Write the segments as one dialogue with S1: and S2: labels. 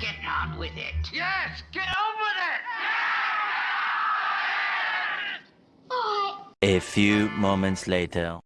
S1: Get on with it. Yes, get on with it.
S2: A few moments later.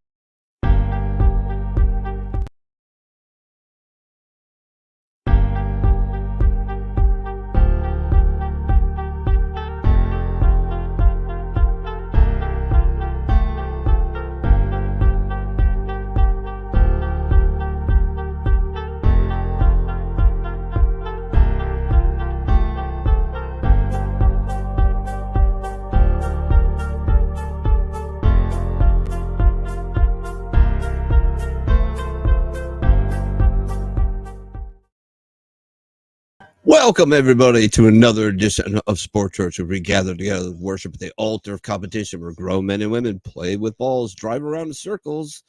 S3: Welcome, everybody, to another edition of Sport Church, where we gather together to worship at the altar of competition, where grown men and women play with balls, drive around in circles,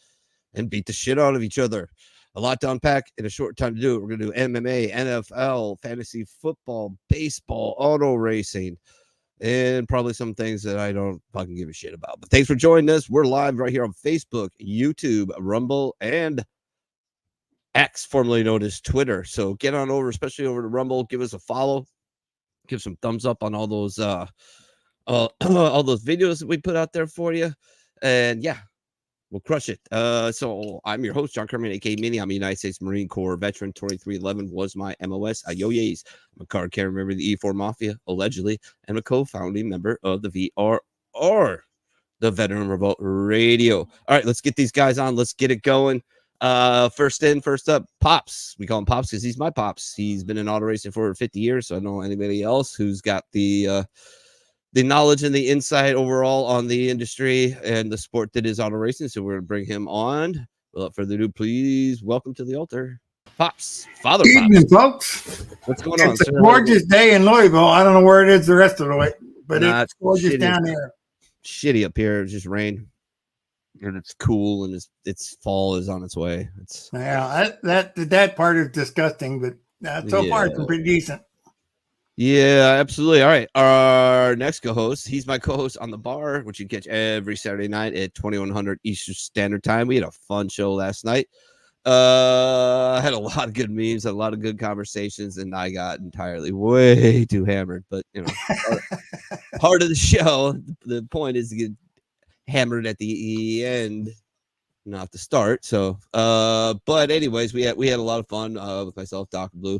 S3: and beat the shit out of each other. A lot to unpack in a short time to do it. We're going to do MMA, NFL, fantasy football, baseball, auto racing, and probably some things that I don't fucking give a shit about. But thanks for joining us. We're live right here on Facebook, YouTube, Rumble, and X, formerly known as Twitter. So get on over, especially over to Rumble. Give us a follow. Give some thumbs up on all those all those videos that we put out there for you. And yeah, we'll crush it. So I'm your host, John Kerman, aka Mini. I'm a United States Marine Corps veteran. 2311 was my MOS. Ayoyes. I'm a card carrying member of the E4 Mafia, allegedly, and a co-founding member of the VRR, the Veteran Revolt Radio. All right, let's get these guys on. Let's get it going. First in, first up, Pops. We call him Pops because he's my Pops. He's been in auto racing for 50 years, so I don't know anybody else who's got the knowledge and the insight overall on the industry and the sport that is auto racing. So we're going to bring him on. Without further ado, please welcome to the altar, Pops. Father
S4: Good evening,
S3: Pops.
S4: folks.
S3: What's going on,
S4: It's
S3: sir?
S4: a gorgeous day in Louisville. I don't know where it is the rest of the way, but
S3: Nah,
S4: it's gorgeous
S3: shitty.
S4: down here.
S3: Shitty up here. It's just rain. and it's cool, and it's fall is on its way. It's
S4: that part is disgusting, but so far it's been pretty decent.
S3: Yeah, absolutely. All right. Our next co-host, he's my co-host on The Bar, which you catch every Saturday night at 2100 Eastern Standard Time. We had a fun show last night. I had a lot of good memes, a lot of good conversations, and I got entirely way too hammered. But, part of the show, the point is to get hammered at the end, not the start. So, but anyways, we had a lot of fun with myself, Dr. Blue.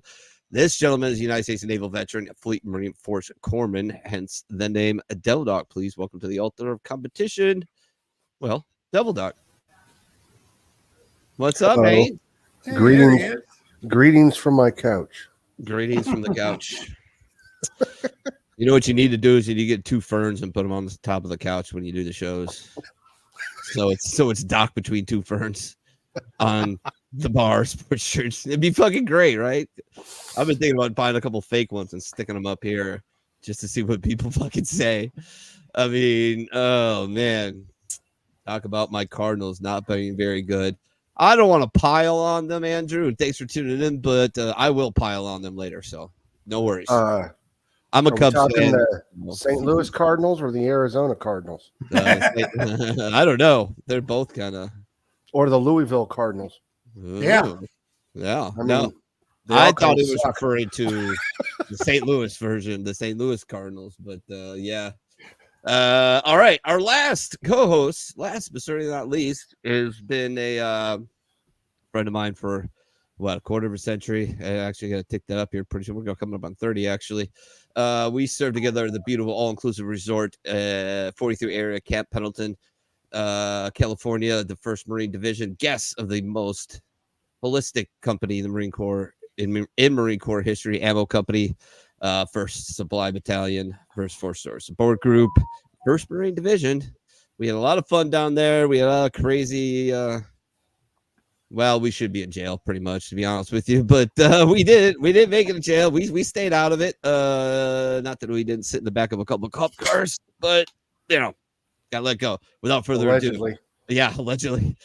S3: This gentleman is a United States Naval veteran, Fleet Marine Force Corpsman, hence the name Devil Dog. Please welcome to the altar of competition. Well, Devil Dog. What's up, mate?
S5: Hey, greetings from my couch.
S3: Greetings from the couch. You know what you need to do is you need to get 2 ferns and put them on the top of the couch when you do the shows. So it's docked between 2 ferns on the Bar sports shirts. It'd be fucking great, right? I've been thinking about buying a couple fake ones and sticking them up here just to see what people fucking say. I mean, oh man, talk about my Cardinals not being very good. I don't want to pile on them, Andrew, and thanks for tuning in, but I will pile on them later, so no worries. I'm a Cubs fan.
S5: The St. Louis Cardinals or the Arizona Cardinals?
S3: I don't know. They're both kind of.
S5: Or the Louisville Cardinals.
S3: Yeah. I thought it was referring to the St. Louis version, the St. Louis Cardinals, but yeah. All right. Our last co-host, last but certainly not least, has been a friend of mine for a quarter of a century. I actually got to tick that up here. Pretty sure we're going to come up on 30, actually. We served together at the beautiful all-inclusive resort, 43 area, Camp Pendleton, California, the 1st Marine Division, guest of the most holistic company in the Marine Corps, in Marine Corps history, Ammo Company, 1st Supply Battalion, 1st Force Source Support Group, 1st Marine Division. We had a lot of fun down there. We had a lot of crazy, we should be in jail pretty much, to be honest with you, but we didn't make it to jail. We stayed out of it. Not that we didn't sit in the back of a couple of cop cars, but got let go. Without further ado, allegedly,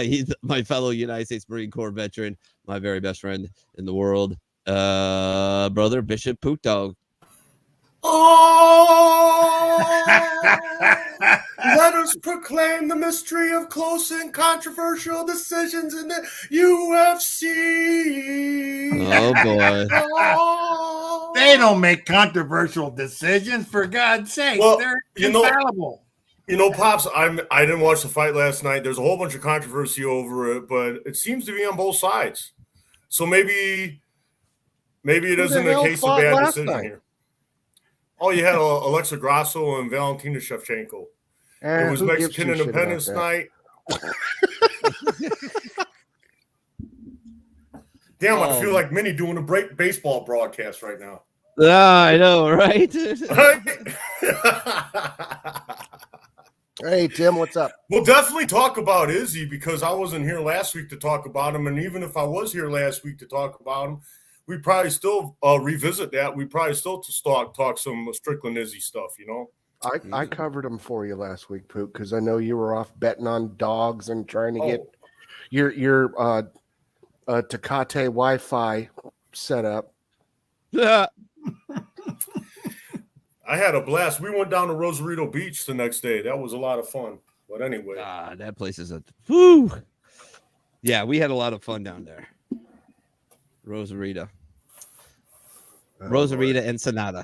S3: he's my fellow United States Marine Corps veteran, my very best friend in the world, brother Bishop Pook Dawg.
S6: Let us proclaim the mystery of close and controversial decisions in the UFC.
S3: Oh boy.
S4: They don't make controversial decisions, for God's sake.
S6: Well,
S4: they're infallible.
S6: Pops, I didn't watch the fight last night. There's a whole bunch of controversy over it, but it seems to be on both sides. So maybe it isn't a case of bad decision here. Oh, you had Alexa Grasso and Valentina Shevchenko. It was Mexican Independence Night. Damn, I feel like Mini doing a baseball broadcast right now.
S3: I know, right?
S5: Hey, Tim, what's up?
S6: We'll definitely talk about Izzy because I wasn't here last week to talk about him. And even if I was here last week to talk about him, we'd probably still revisit that. We'd probably still talk some Strickland Izzy stuff,
S5: I covered him for you last week, Pook, because I know you were off betting on dogs and trying to get your Tecate Wi-Fi set up.
S3: Yeah.
S6: I had a blast. We went down to Rosarito Beach the next day. That was a lot of fun. But anyway.
S3: That place is whoo. Yeah, we had a lot of fun down there. Rosarito. Rosarito Ensenada.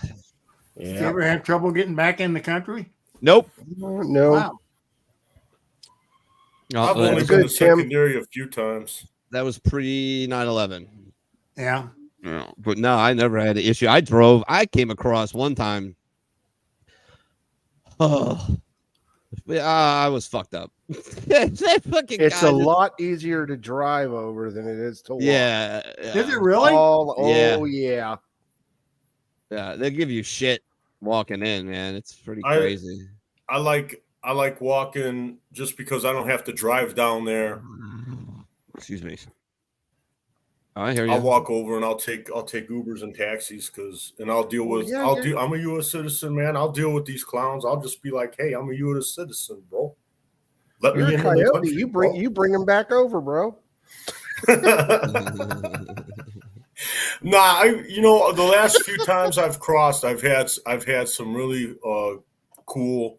S4: Yeah. Did you ever have trouble getting back in the country?
S3: Nope.
S5: No.
S4: Wow.
S6: I've only been to secondary a few times.
S3: That was pre 9/11.
S4: Yeah.
S3: But no, I never had an issue. I came across one time. I was fucked up.
S5: It's a lot easier to drive over than it is to walk.
S3: Yeah.
S4: Is it really?
S5: Yeah.
S3: Yeah, they give you shit walking in, man. It's pretty crazy.
S6: I like walking just because I don't have to drive down there.
S3: Excuse me. I hear you.
S6: I'll walk over and I'll take Ubers and taxis and I'll deal with I'm a U.S. citizen, man. I'll deal with these clowns. I'll just be like, hey, I'm a U.S. citizen, bro. Let
S5: You're
S6: me
S5: a
S6: in when they
S5: coyote.
S6: touch
S5: You bring him back over, bro.
S6: Nah, the last few times I've crossed, I've had some really cool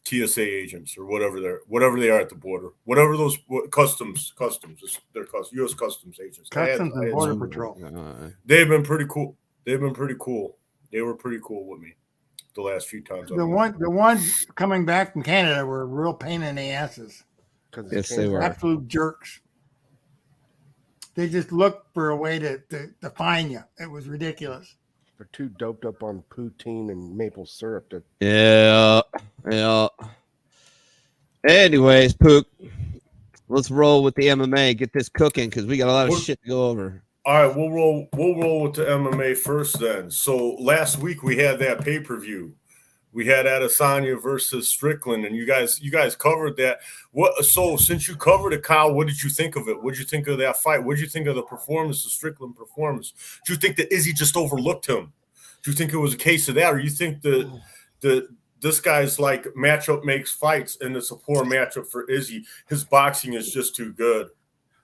S6: TSA agents or whatever they are at the border, whatever those customs, they're U.S. Customs agents,
S4: Customs and Border Patrol.
S6: They've been pretty cool. They were pretty cool with me the last few times.
S4: The ones coming back from Canada were a real pain in the asses.
S3: Yes, they were
S4: Absolute jerks. They just looked for a way to find you. It was ridiculous.
S5: They're too doped up on poutine and maple syrup to.
S3: Yeah. Anyways, Pook, let's roll with the MMA. Get this cooking because we got a lot of shit to go over.
S6: All right, we'll roll with the MMA first then. So last week we had that pay-per-view. We had Adesanya versus Strickland, and you guys covered that. So since you covered it, Kyle, what did you think of it? What did you think of that fight? What did you think of the performance, the Strickland performance? Do you think that Izzy just overlooked him? Do you think it was a case of that, or you think this guy's like matchup makes fights, and it's a poor matchup for Izzy? His boxing is just too good.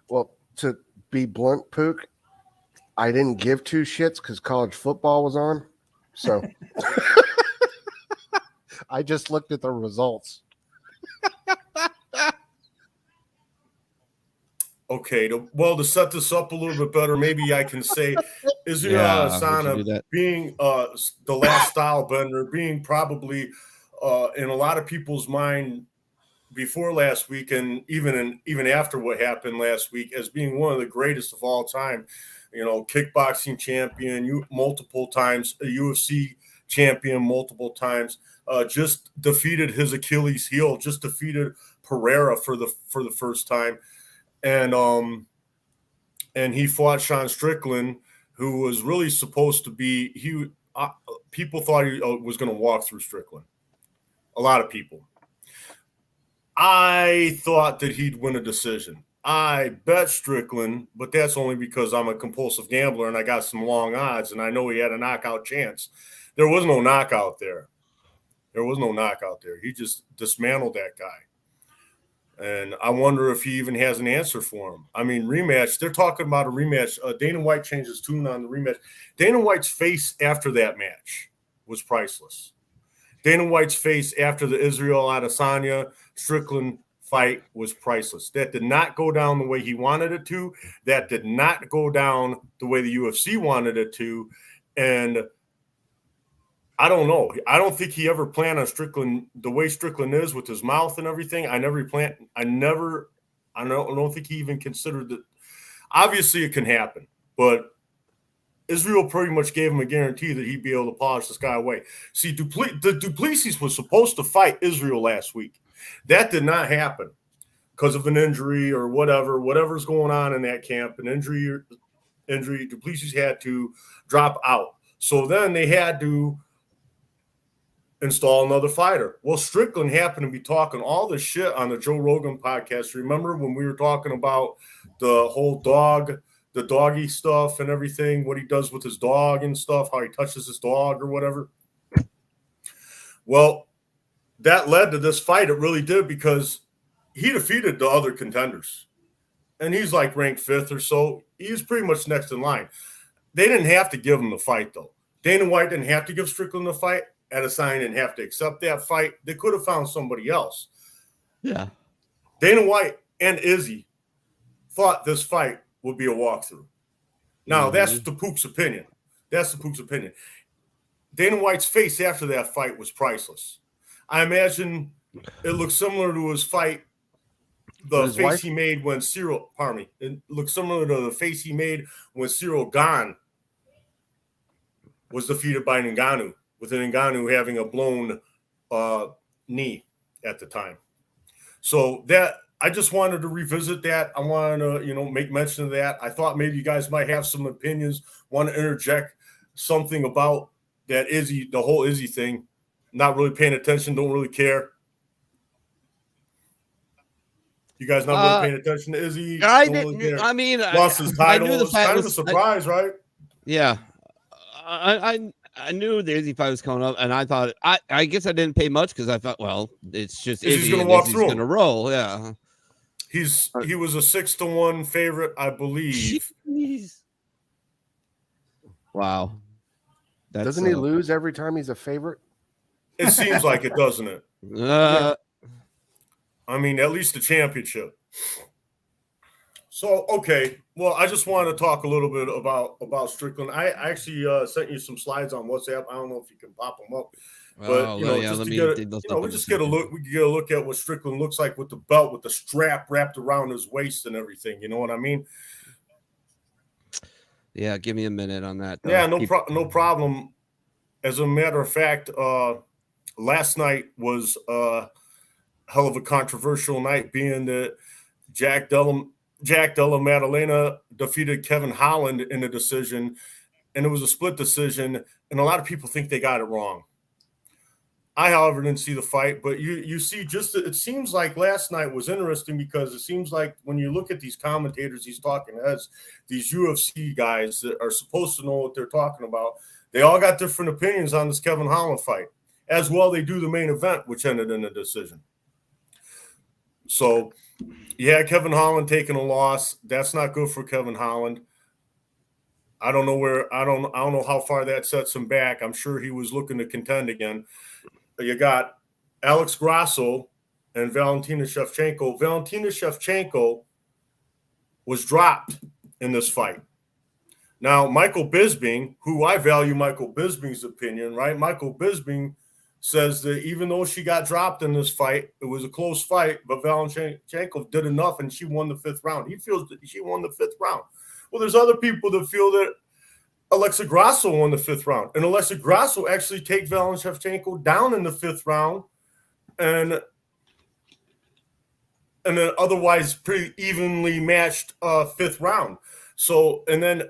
S5: Well, to be blunt, Pook, I didn't give two shits because college football was on, so. I just looked at the results.
S6: Okay, to set this up a little bit better, maybe I can say Israel Adesanya being the last style bender, being probably in a lot of people's mind before last week, and even after what happened last week, as being one of the greatest of all time. Kickboxing champion, multiple times, a UFC champion multiple times. Just defeated his Achilles heel, just defeated Pereira for the first time. And he fought Sean Strickland, who was really supposed to be people thought he was going to walk through Strickland. A lot of people. I thought that he'd win a decision. I bet Strickland, but that's only because I'm a compulsive gambler and I got some long odds and I know he had a knockout chance. There was no knockout there. He just dismantled that guy. And I wonder if he even has an answer for him. I mean, rematch, they're talking about a rematch. Dana White changed his tune on the rematch. Dana White's face after that match was priceless. Dana White's face after the Israel Adesanya Strickland fight was priceless. That did not go down the way he wanted it to. That did not go down the way the UFC wanted it to. And I don't know. I don't think he ever planned on Strickland the way Strickland is with his mouth and everything. I don't think he even considered that. Obviously, it can happen, but Israel pretty much gave him a guarantee that he'd be able to polish this guy away. See, Duplessis was supposed to fight Israel last week. That did not happen because of an injury or whatever's going on in that camp. An injury. Duplessis had to drop out. So then they had to install another fighter. Well, Strickland happened to be talking all this shit on the Joe Rogan podcast. Remember when we were talking about the whole the doggy stuff and everything, what he does with his dog and stuff, how he touches his dog or whatever? Well, that led to this fight. It really did, because he defeated the other contenders. And he's like ranked 5th or so. He's pretty much next in line. They didn't have to give him the fight, though. Dana White didn't have to give Strickland the fight. Adesanya didn't have to accept that fight. They could have found somebody else.
S3: Yeah.
S6: Dana White and Izzy thought this fight would be a walkthrough. Now, that's the Pook's opinion. Dana White's face after that fight was priceless. I imagine it looks similar to his fight, he made when Cyril, it looks similar to the face he made when Cyril Gane was defeated by Ngannou, with Ngannou having a blown knee at the time. So that, I just wanted to revisit that. I wanted to, make mention of that. I thought maybe you guys might have some opinions, want to interject something about that Izzy, the whole Izzy thing. Not really paying attention, don't really care. You guys not really paying attention to Izzy?
S3: I didn't. Really, lost his title.
S6: It was kind of a surprise, right?
S3: Yeah. I knew the Izzy fight was coming up, and I thought I guess I didn't pay much because I thought, well, it's just
S6: Izzy's
S3: Izzy
S6: gonna
S3: and
S6: walk
S3: Izzy's
S6: through
S3: going to
S6: him.
S3: roll. Yeah,
S6: He was a 6-1 favorite, I believe.
S3: Jeez. Wow.
S5: Doesn't he lose every time he's a favorite?
S6: It seems like it, doesn't it? I mean, at least the championship. So, okay. Well, I just wanted to talk a little bit about Strickland. I actually sent you some slides on WhatsApp. I don't know if you can pop them up. But, just to get we just get a look. We get a look at what Strickland looks like with the belt, with the strap wrapped around his waist and everything. You know what I mean?
S3: Yeah, give me a minute on that. Though.
S6: Yeah, no problem. As a matter of fact, last night was a hell of a controversial night, being that Jack Della Maddalena defeated Kevin Holland in a decision, and it was a split decision, and a lot of people think they got it wrong. I, however, didn't see the fight, but you see, it seems like last night was interesting because it seems like when you look at these commentators, these talking heads, these UFC guys that are supposed to know what they're talking about, they all got different opinions on this Kevin Holland fight. As well, they do the main event, which ended in a decision. So, yeah, Kevin Holland taking a loss. That's not good for Kevin Holland. I don't know how far that sets him back. I'm sure he was looking to contend again. You got Alex Grasso and Valentina Shevchenko. Valentina Shevchenko was dropped in this fight. Now, Michael Bisping, who I value Michael Bisping's opinion, right? Michael Bisping says that even though she got dropped in this fight, it was a close fight, but Valentina did enough and she won the 5th round. He feels that she won the 5th round. Well, there's other people that feel that Alexa Grasso won the 5th round, and Alexa Grasso actually take Valentina Shevchenko down in the 5th round, and an otherwise pretty evenly matched 5th round. So, and then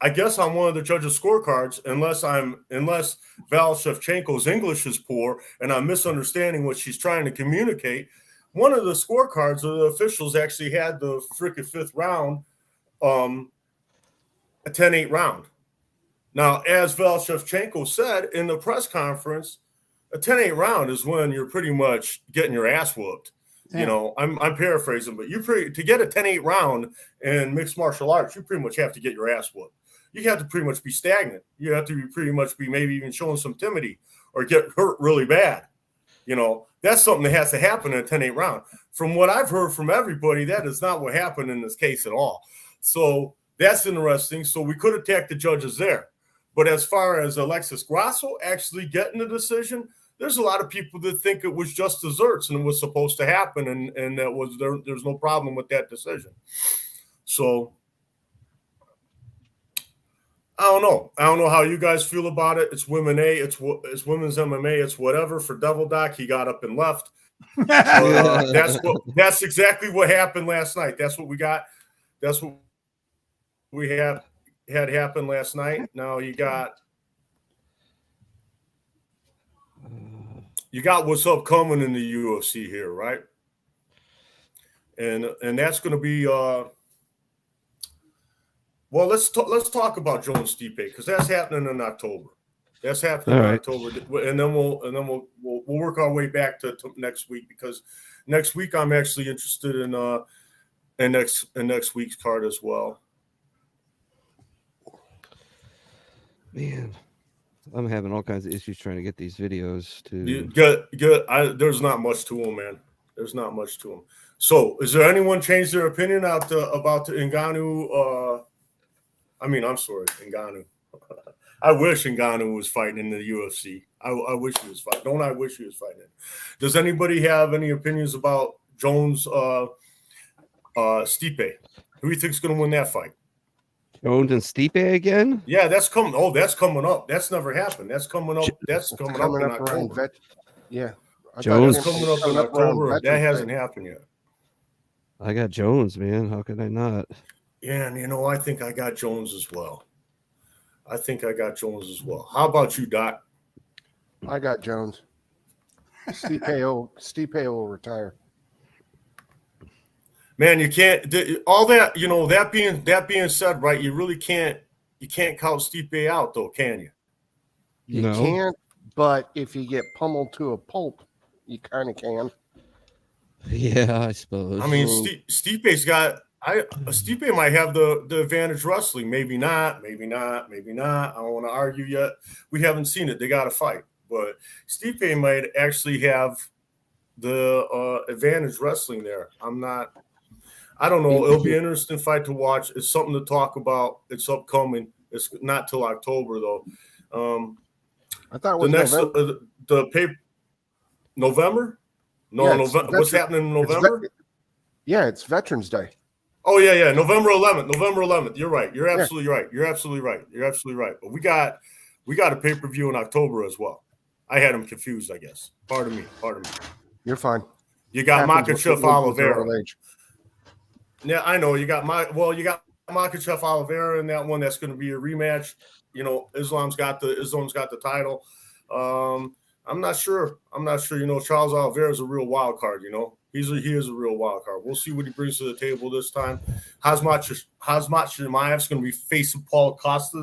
S6: I guess on one of the judges' scorecards, unless Val Shevchenko's English is poor and I'm misunderstanding what she's trying to communicate, one of the scorecards of the officials actually had the frickin' 5th round a 10-8 round. Now, as Val Shevchenko said in the press conference, a 10-8 round is when you're pretty much getting your ass whooped. Yeah. You know, I'm paraphrasing, but to get a 10-8 round in mixed martial arts, you pretty much have to get your ass whooped. You have to pretty much be stagnant. You have to pretty much be maybe even showing some timidity or get hurt really bad. You know, that's something that has to happen in a 10-8 round. From what I've heard from everybody, that is not what happened in this case at all. So that's interesting. So we could attack the judges there. But as far as Alexis Grasso actually getting the decision, there's a lot of people that think it was just desserts and it was supposed to happen, and that was there's no problem with that decision. So I don't know. I don't know how you guys feel about it. It's women it's women's MMA. It's whatever. For Devil Doc, he got up and left. That's exactly what happened last night. That's what we got. That's what we had happen last night. Now you got what's upcoming in the UFC here, right? And that's going to be well, let's talk about Jones Stipe, because that's happening in October. That's happening in October, and then we'll work our way back to next week, because next week I'm actually interested in next week's card as well.
S3: Man, I'm having all kinds of issues trying to get these videos to
S6: good. There's not much to them, man. There's not much to them. So, is there anyone changed their opinion about the Ngannou? I'm sorry, Ngannou. I wish Ngannou was fighting in the UFC. I wish he was fighting. Don't I wish he was fighting? Does anybody have any opinions about Jones Stipe? Who do you think is going to win that fight?
S3: Jones and Stipe again?
S6: Yeah, that's coming. Oh, that's coming up. That's never happened. That's coming up. That's coming up in October.
S5: Yeah,
S3: Jones
S6: coming up in October. That hasn't happened yet.
S3: I got Jones, man. How could I not?
S6: Yeah, and I think I got Jones as well. How about you, Doc?
S5: I got Jones. Stipe will retire.
S6: Man, you can't all that. That being said, right? You really can't count Stipe out, though, can you?
S5: You
S3: No.
S5: can't, but if you get pummeled to a pulp, you kind of can.
S3: Yeah, I suppose.
S6: I mean, Stipe's got. Stipe might have the advantage wrestling. Maybe not. Maybe not. Maybe not. I don't want to argue yet. We haven't seen it. They got to fight, but Stipe might actually have the advantage wrestling there. I'm not. I don't know. It'll be an interesting fight to watch. It's something to talk about. It's upcoming. It's not till October though.
S5: I thought it was November.
S6: The paper. November? No,
S5: Yeah,
S6: November. What's happening in November?
S5: It's Veterans Day.
S6: Oh yeah. November 11th. You're right. You're absolutely right. You're absolutely right. But we got a pay-per-view in October as well. I had them confused, I guess. Pardon me.
S5: You're fine.
S6: You got Makhachev Oliveira.
S5: Age.
S6: Yeah, I know. You got Makhachev Oliveira in that one. That's going to be a rematch. You know, Islam's got the title. I'm not sure. You know, Charles Oliveira is a real wild card. You know, he is a real wild card. We'll see what he brings to the table this time. Khamzat Chimaev's going to be facing Paul Costa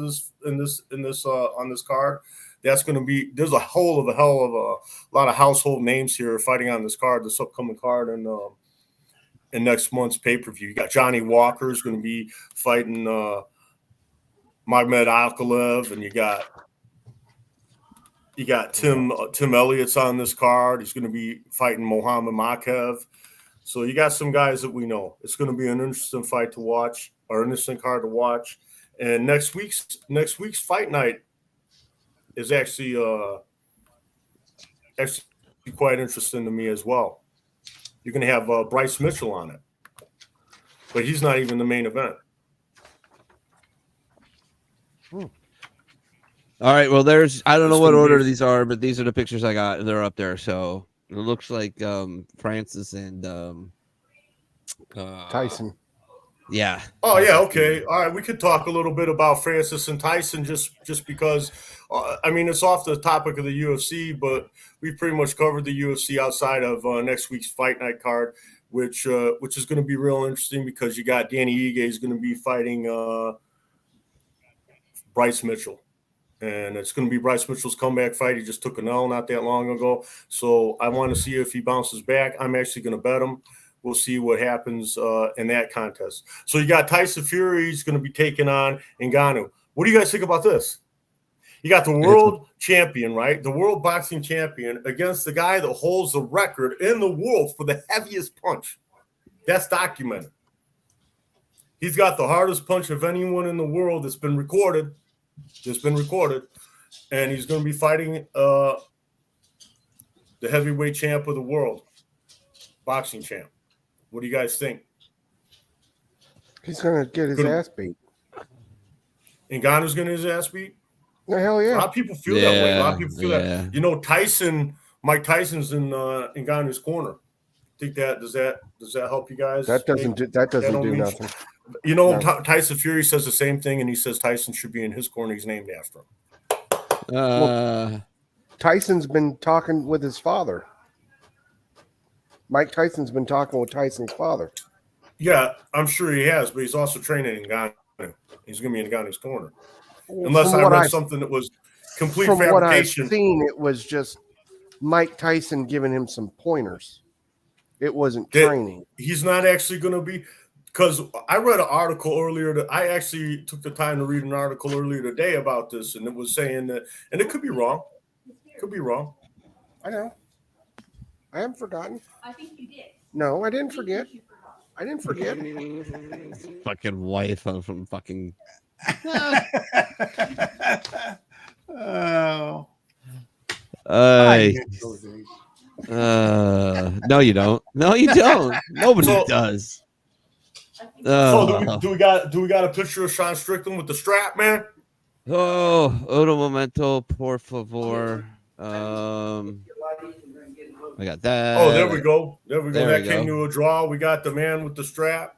S6: on this card. That's going to be. There's a hell of a lot of household names here fighting on this card. This upcoming card and in next month's pay-per-view. You got Johnny Walker is going to be fighting Magomed Ankalaev, and you got Tim Elliott's on this card. He's going to be fighting Mohamed Makhachev. So you got some guys that we know. It's going to be an interesting fight to watch, or an interesting card to watch. And next week's fight night is actually quite interesting to me as well. You're going to have Bryce Mitchell on it, but he's not even the main event.
S3: All right. Well, I don't know what order these are, but these are the pictures I got, and they're up there. So it looks like Francis and
S5: Tyson.
S3: Yeah.
S6: Oh yeah. Okay. All right. We could talk a little bit about Francis and Tyson just because. I mean, it's off the topic of the UFC, but we pretty much covered the UFC outside of next week's fight night card, which is going to be real interesting because you got Danny Ige is going to be fighting Bryce Mitchell. And it's going to be Bryce Mitchell's comeback fight. He just took an L not that long ago. So I want to see if he bounces back. I'm actually going to bet him. We'll see what happens in that contest. So you got Tyson Fury. He's going to be taking on Ngannou. What do you guys think about this? You got the world champion, right? The world boxing champion against the guy that holds the record in the world for the heaviest punch. That's documented. He's got the hardest punch of anyone in the world that's been recorded. And he's going to be fighting the heavyweight champ of the world, boxing champ. What do you guys think?
S5: He's going to get his ass beat.
S6: Ngannou's going to get his ass beat?
S5: The hell yeah.
S6: A lot of people feel that way. A lot of people feel that. You know, Mike Tyson's in Ngannou's corner. Think does that help you guys?
S5: That doesn't do nothing.
S6: You know, no. Tyson Fury says the same thing, and he says Tyson should be in his corner. He's named after him.
S5: Well, Tyson's been talking with his father. Mike Tyson's been talking with Tyson's father.
S6: Yeah, I'm sure he has, but he's also training Ngannou. He's going to be in Ngannou's corner. Unless I read something that was complete fabrication. From what I've
S5: seen, it was just Mike Tyson giving him some pointers. It wasn't training.
S6: He's not actually going to be – because I read an article earlier. I actually took the time to read an article earlier today about this, and it was saying that – and it could be wrong.
S5: I know. I haven't forgotten.
S7: I think you did.
S5: No, I didn't forget.
S3: Fucking wife from fucking –
S4: Oh.
S3: No, you don't. No, you don't. Nobody does.
S6: So do we got a picture of Sean Strickland with the strap, man?
S3: Oh, otro momento, por favor. I got that.
S6: Oh, there we go. That came to a draw. We got the man with the strap.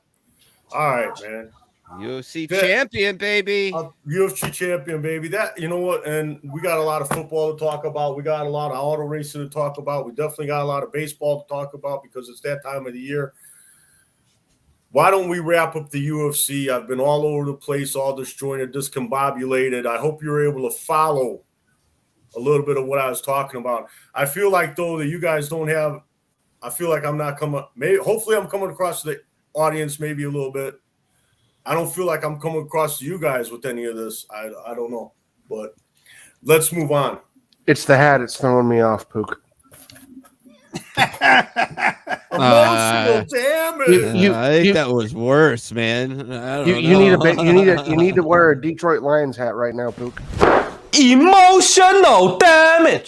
S6: All right, man.
S3: UFC champion, baby.
S6: UFC champion, baby. That, you know what? And we got a lot of football to talk about. We got a lot of auto racing to talk about. We definitely got a lot of baseball to talk about because it's that time of the year. Why don't we wrap up the UFC? I've been all over the place, all disjointed, discombobulated. I hope you're able to follow a little bit of what I was talking about. I feel like though that you guys don't have. I feel like I'm not coming. Hopefully, I'm coming across the audience maybe a little bit. I don't feel like I'm coming across to you guys with any of this. I don't know, but let's move on.
S5: It's the hat. It's throwing me off, Pook.
S6: Emotional damage.
S3: I think that was worse, man. I don't know.
S5: You need to wear a Detroit Lions hat right now, Pook.
S7: Emotional damage.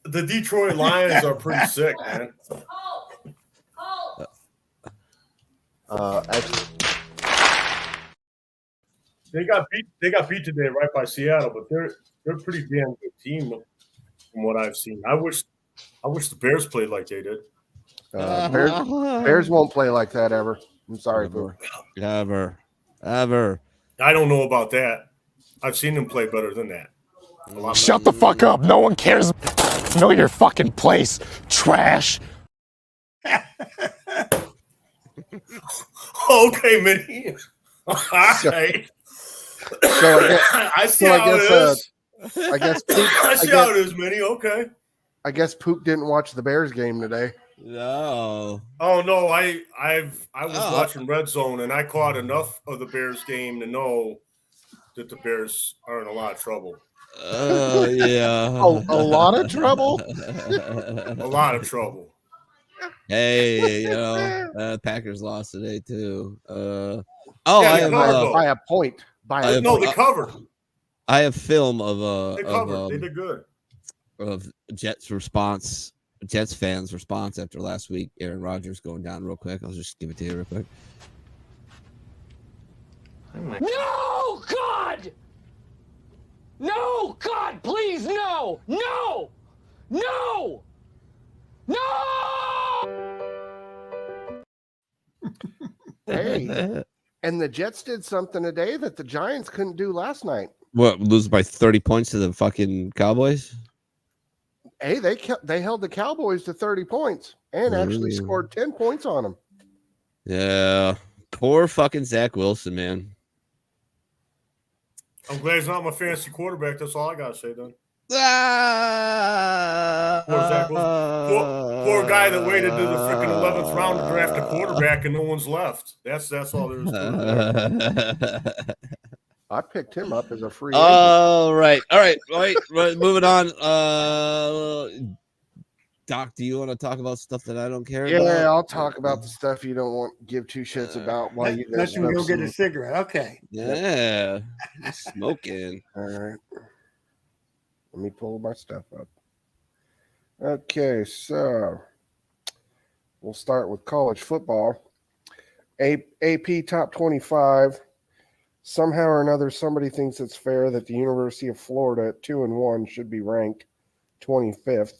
S6: The Detroit Lions are pretty sick, man. They got beat today, right by Seattle, but they're a pretty damn good team from what I've seen. I wish the Bears played like they did.
S5: Bears won't play like that ever. I'm sorry, Pook.
S3: Ever.
S6: I don't know about that. I've seen them play better than that.
S7: Shut the fuck up. No one cares. Know your fucking place, trash.
S6: Okay, Minnie. All right. I see how it is.
S5: I guess Pook,
S6: I see how it is, Minnie. Okay.
S5: I guess Pook didn't watch the Bears game today.
S3: No.
S6: Oh no, I was watching Red Zone and I caught enough of the Bears game to know that the Bears are in a lot of trouble.
S3: Oh yeah.
S5: A lot of trouble.
S6: A lot of trouble.
S3: Hey, Packers lost today too.
S5: By a point.
S6: They covered.
S3: I have film of
S6: They covered. They did good.
S3: Of Jets fans' response after last week. Aaron Rodgers going down real quick. I'll just give it to you real quick.
S8: No, God! No, God, please, no! No! No! No!
S5: Hey, and the Jets did something today that the Giants couldn't do last night.
S3: What, lose by 30 points to the fucking Cowboys?
S5: Hey, they held the Cowboys to 30 points and actually scored 10 points on them.
S3: Yeah. Poor fucking Zach Wilson, man.
S6: I'm glad he's not my fantasy quarterback. That's all I gotta say, then. Poor Zach Wilson. Poor guy that waited to the freaking 11th round to draft a quarterback and no one's left. That's all there is to it.
S5: I picked him up as a free agent.
S3: All right. Moving on. Doc, do you want to talk about stuff that I don't care about?
S5: Yeah, I'll talk about the stuff you don't want to give two shits about while you guys
S4: go get a cigarette. Okay.
S3: Yeah. Smoking.
S5: All right. Let me pull my stuff up. Okay, so we'll start with college football. AP top 25. Somehow or another, somebody thinks it's fair that the University of Florida at 2-1 should be ranked 25th.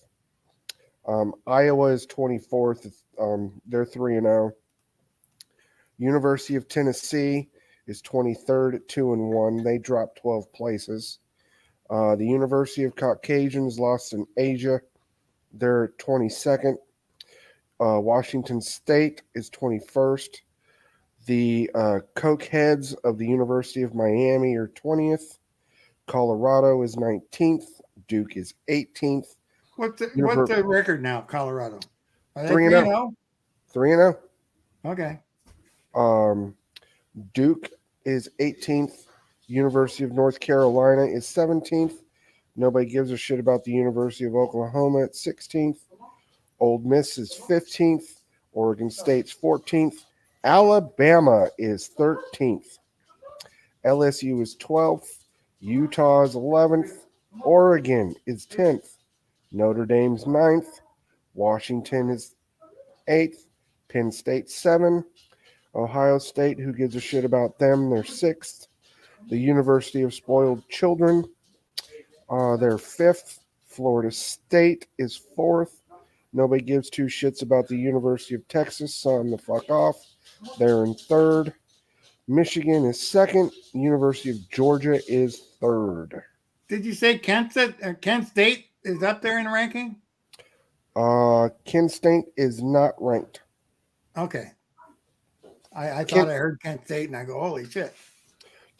S5: Iowa is 24th. They're 3-0. University of Tennessee is 23rd at 2-1. They dropped 12 places. The University of Caucasians lost in Asia. They're 22nd. Washington State is 21st. The Cokeheads of the University of Miami are 20th. Colorado is 19th. Duke is 18th.
S4: What's the record now, Colorado?
S5: 3-0. 3-0.
S4: Okay.
S5: Duke is 18th. University of North Carolina is 17th. Nobody gives a shit about the University of Oklahoma at 16th. Ole Miss is 15th. Oregon State's 14th. Alabama is 13th. LSU is 12th. Utah is 11th. Oregon is 10th. Notre Dame's 9th. Washington is 8th. Penn State 7. Ohio State, who gives a shit about them? They're 6th. The University of Spoiled Children, they're 5th. Florida State is 4th. Nobody gives two shits about the University of Texas, so I'm the fuck off. They're in 3rd. Michigan is 2nd. University of Georgia is 3rd.
S4: Did you say Kent State is up there in the ranking?
S5: Kent State is not ranked.
S4: Okay. I thought I heard Kent State, and I go, holy shit.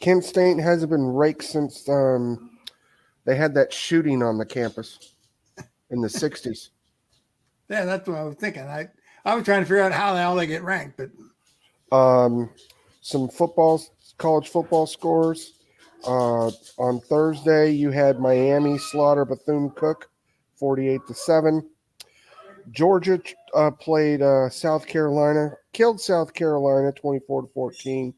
S5: Kent State hasn't been ranked since They had that shooting on the campus in the 60s.
S4: Yeah, that's what I was thinking. I was trying to figure out how the hell they get ranked, but
S5: Some college football scores. On Thursday, you had Miami slaughter Bethune-Cookman 48-7. Georgia played South Carolina, killed South Carolina 24-14.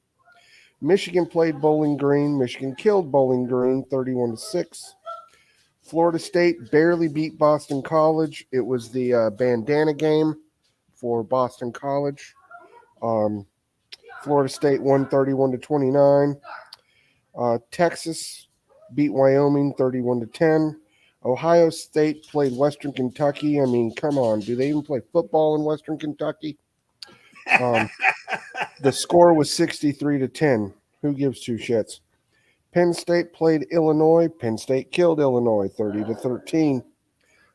S5: Michigan played Bowling Green. Michigan killed Bowling Green 31-6. Florida State barely beat Boston College. It was the bandana game for Boston College. Florida State won 31-29. Texas beat Wyoming 31-10. Ohio State played Western Kentucky. I mean, come on. Do they even play football in Western Kentucky? The score was 63-10. Who gives two shits? Penn State played Illinois. Penn State killed Illinois 30-13.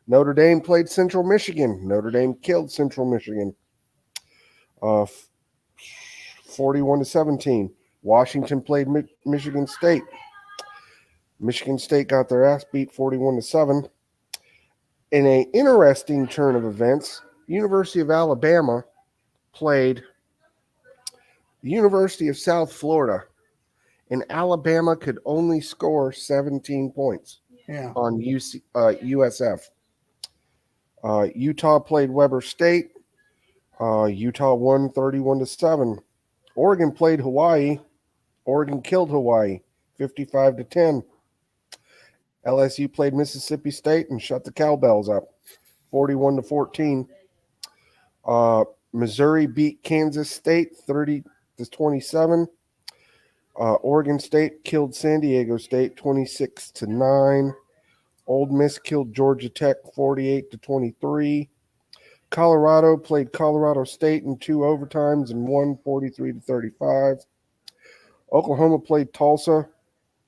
S5: Notre Dame played Central Michigan. Notre Dame killed Central Michigan 41-17. Washington played Michigan State. Michigan State got their ass beat 41-7. In an interesting turn of events, University of Alabama played the University of South Florida, and Alabama could only score 17 points on USF. Utah played Weber State. Utah won 31-7. Oregon played Hawaii. Oregon killed Hawaii 55-10. LSU played Mississippi State and shut the cowbells up 41-14. Missouri beat Kansas State 30-27. Oregon State killed San Diego State 26-9. Ole Miss killed Georgia Tech 48-23. Colorado played Colorado State in 2 overtimes and won 43-35. Oklahoma played Tulsa.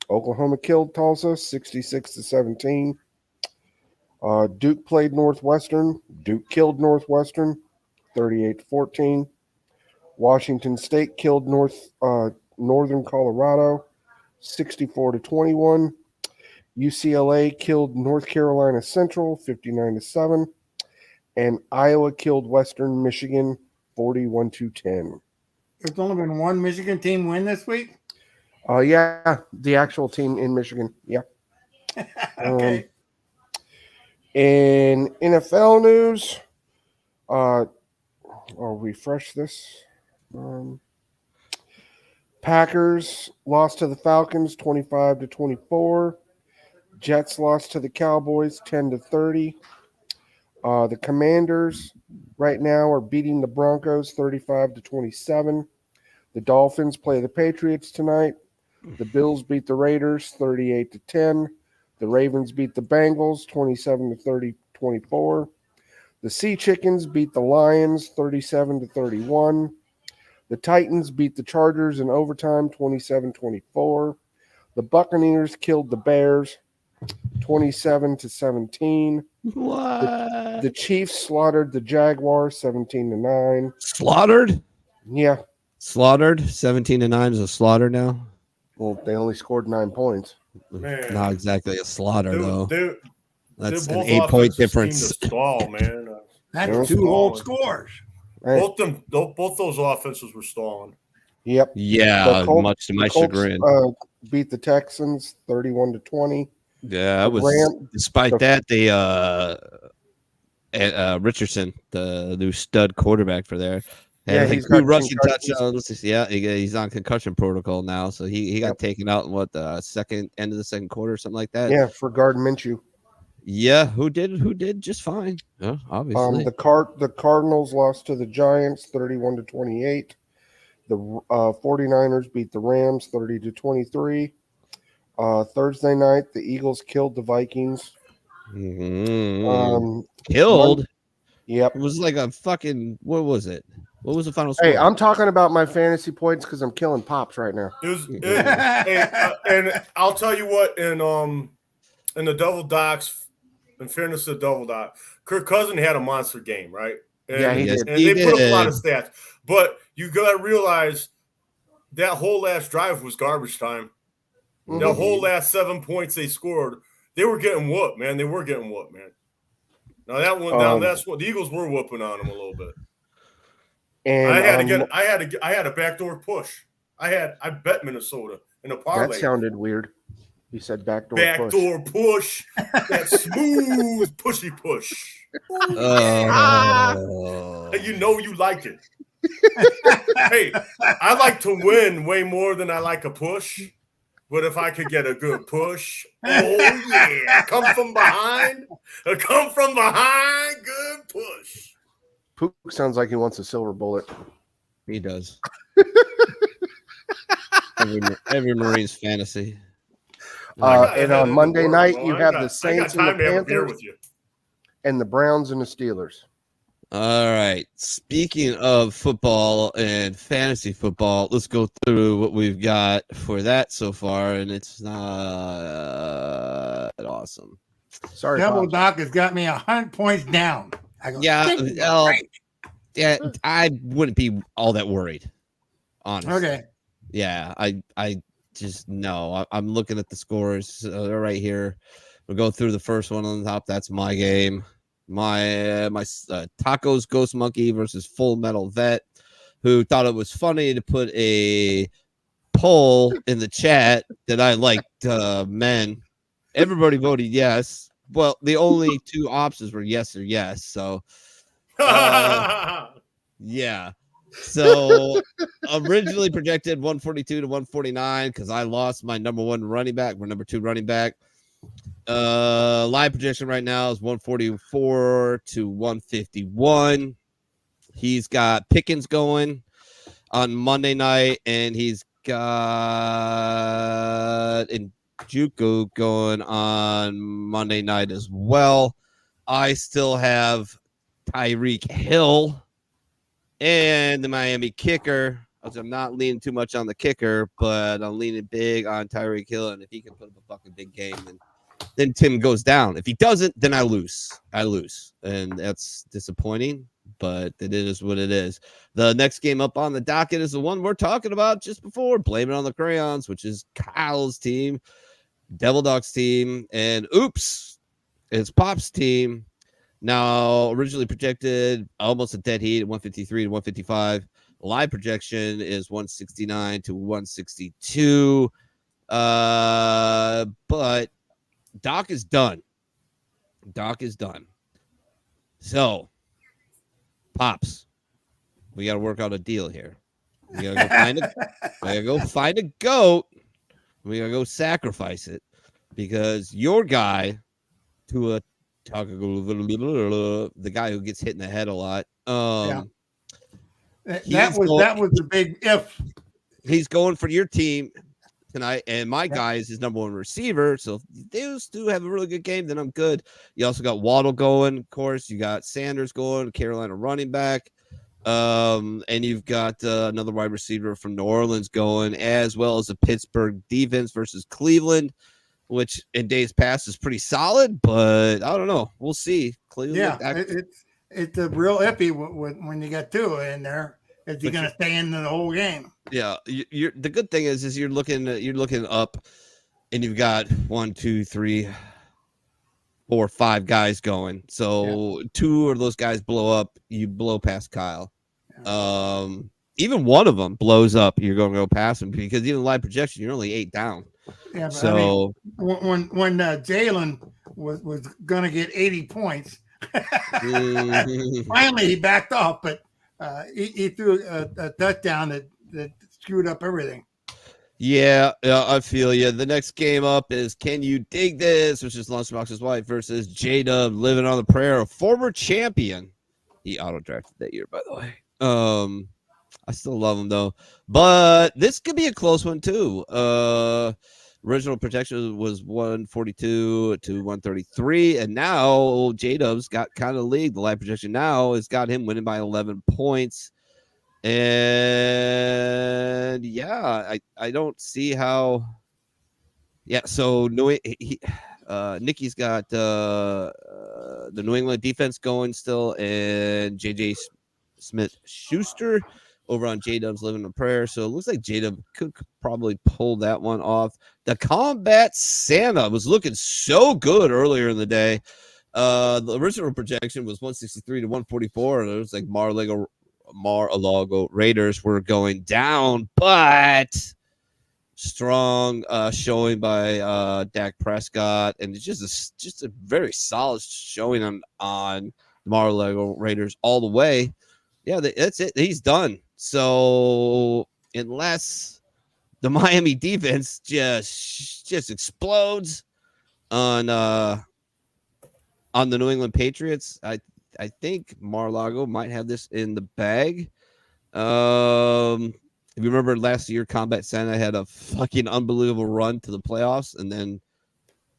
S5: Oklahoma killed Tulsa 66-17. Duke played Northwestern. Duke killed Northwestern 38-14. Washington State killed Northern Colorado 64-21. UCLA killed North Carolina Central 59-7. And Iowa killed Western Michigan 41-10.
S4: there's only been one Michigan team win this week.
S5: Yeah, the actual team in Michigan. Yeah.
S4: Okay.
S5: In NFL news, I'll refresh this. Packers lost to the Falcons 25-24. Jets lost to the Cowboys 10-30. The Commanders right now are beating the Broncos 35-27. The Dolphins play the Patriots tonight. The Bills beat the Raiders 38-10. The Ravens beat the Bengals 27-24. The Sea Chickens beat the Lions 37-31. The Titans beat the Chargers in overtime 27-24. The Buccaneers killed the Bears 27-17.
S3: What?
S5: The Chiefs slaughtered the Jaguars 17-9.
S3: Slaughtered?
S5: Yeah.
S3: Slaughtered? 17-9 is a slaughter now?
S5: Well, they only scored 9 points.
S6: Man.
S3: Not exactly a slaughter, though. That's an
S6: both
S3: 8-point
S6: offenses
S3: difference.
S6: seem to stall, man.
S4: That's 2 whole scores.
S5: Right.
S6: Both those offenses were stalling.
S5: Yep.
S3: Yeah, much to my chagrin.
S5: Beat the Texans 31-20.
S3: Yeah, despite that, they Richardson, the new stud quarterback for there.
S5: Yeah,
S3: he's
S5: got
S3: 2 rushing touchdowns. Yeah, he's on concussion protocol now, so he got taken out in the end of the second quarter, something like that.
S5: Yeah, for guard Minshew.
S3: Yeah, who did just fine. Yeah, obviously.
S5: The Cardinals lost to the Giants 31-28. The 49ers beat the Rams 30-23. Thursday night, the Eagles killed the Vikings.
S3: Killed?
S5: Yep.
S3: It was like a fucking, what was it? What was the final score?
S5: Hey, I'm talking about my fantasy points because I'm killing Pops right now.
S6: And I'll tell you what, in the Double Docs, in fairness to the Double Doc, Kirk Cousins had a monster game, right? And,
S5: yeah, he did.
S6: And they put up a lot of stats. But you got to realize that whole last drive was garbage time. The whole last 7 points they scored, They were getting whooped, man. Now that one down, that's what the Eagles were whooping on them a little bit.
S5: And
S6: I had a backdoor push. I bet Minnesota in a parlay.
S5: That sounded weird. You said backdoor
S6: push. That smooth pushy push. You know you like it. Hey, I like to win way more than I like a push. But if I could get a good push, oh yeah, come from behind, good push.
S5: Pook sounds like he wants a silver bullet.
S3: He does. every Marine's fantasy.
S5: And on Monday night, you have the Saints and the Panthers, and the Browns and the Steelers.
S3: All right. Speaking of football and fantasy football, let's go through what we've got for that so far, and it's not awesome.
S4: Sorry, Double Doc has got me 100 points down. I go,
S3: yeah, I wouldn't be all that worried, honestly.
S4: Okay.
S3: Yeah, I just no. I'm looking at the scores. They're right here. We'll go through the first one on the top. That's my game. My Tacos Ghost Monkey versus Full Metal Vet, who thought it was funny to put a poll in the chat that I liked men. Everybody voted yes. Well, the only two options were yes or yes. So, yeah. So originally projected 142 to 149 because I lost my number one running back, my number two running back. Live projection right now is 144 to 151. He's got Pickens going on Monday night, and he's got Njoku going on Monday night as well. I still have Tyreek Hill and the Miami kicker. I'm not leaning too much on the kicker, but I'm leaning big on Tyreek Hill, and if he can put up a fucking big game, then Tim goes down. If he doesn't, then I lose. And that's disappointing, but it is what it is. The next game up on the docket is the one we're talking about just before. Blame It on the Crayons, which is Kyle's team, Devil Dog's team, and oops, it's Pop's team. Now, originally projected almost a dead heat at 153 to 155. Live projection is 169 to 162. But Doc is done. So, Pops, we got to work out a deal here. We got to go find a goat. We got to go sacrifice it because your guy, the guy who gets hit in the head a lot.
S4: That was the big if.
S3: He's going for your team tonight, and my guy is his number one receiver. So if those two have a really good game, then I'm good. You also got Waddle going, of course. You got Sanders going, Carolina running back. And you've got another wide receiver from New Orleans going, as well as a Pittsburgh defense versus Cleveland, which in days past is pretty solid, but I don't know. We'll see. Cleveland.
S4: Yeah, it's a real iffy when you get two in there. Is he going to stay in the whole game?
S3: Yeah, the good thing is you're looking up, and you've got 1, 2, 3, 4, 5 guys going. So two of those guys blow up, you blow past Kyle. Yeah. Even one of them blows up, you're going to go past him because even live projection, you're only 8 down.
S4: Yeah, but
S3: so
S4: I mean, when Jalen was going to get 80 points, finally he backed off, but he threw a touchdown that screwed up everything.
S3: Yeah, I feel you. The next game up is Can You Dig This, which is Lunchbox's wife versus J-Dub, living on the prayer, a former champion. He auto-drafted that year, by the way. I still love him, though. But this could be a close one, too. Original projection was 142 to 133, and now J-Dub's got kind of league. The live projection now has got him winning by 11 points. And yeah, I don't see how. Yeah, so Nikki's got the New England defense going still, and JJ Smith Schuster over on J-Dub's Living a Prayer. So it looks like J-Dub could probably pull that one off. The Combat Santa was looking so good earlier in the day. The original projection was 163 to 144, and it was like Mar-a-Lago Raiders were going down, but strong showing by Dak Prescott, and it's just a very solid showing on Mar-a-Lago Raiders all the way. Yeah, that's it. He's done. So unless the Miami defense just explodes on the New England Patriots, I think Mar-a-Lago might have this in the bag. If you remember last year, Combat Santa had a fucking unbelievable run to the playoffs and then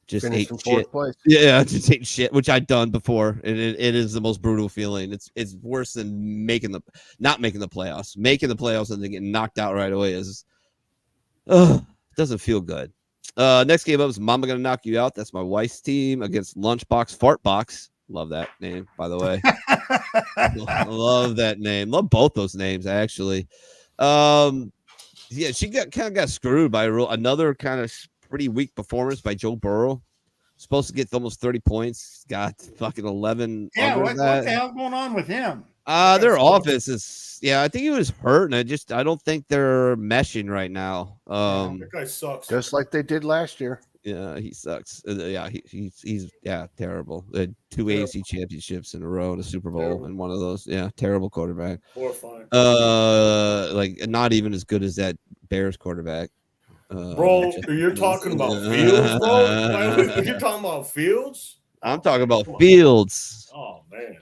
S3: just ate shit. Place. Yeah, just ate shit, which I've done before. And it is the most brutal feeling. It's worse than not making the playoffs. Making the playoffs and then getting knocked out right away doesn't feel good. Next game up is Mama Gonna Knock You Out. That's my wife's team against Lunchbox Fartbox. Love that name, by the way. Love that name. Love both those names, actually. Yeah, she kind of got screwed by another kind of pretty weak performance by Joe Burrow. Supposed to get almost 30 points. Got fucking 11.
S4: Yeah, what the hell's going on with him?
S3: Their offense is, I think he was hurt, and I don't think they're meshing right now.
S6: That guy sucks.
S5: Just like they did last year.
S3: Yeah, he sucks. He's terrible. They had 2 AFC championships in a row and a Super Bowl and one of those. Yeah, terrible quarterback.
S6: Horrifying.
S3: Like not even as good as that Bears quarterback.
S6: Bro, you're talking about Fields, bro? You're talking about Fields?
S3: I'm talking about Fields.
S6: Oh man.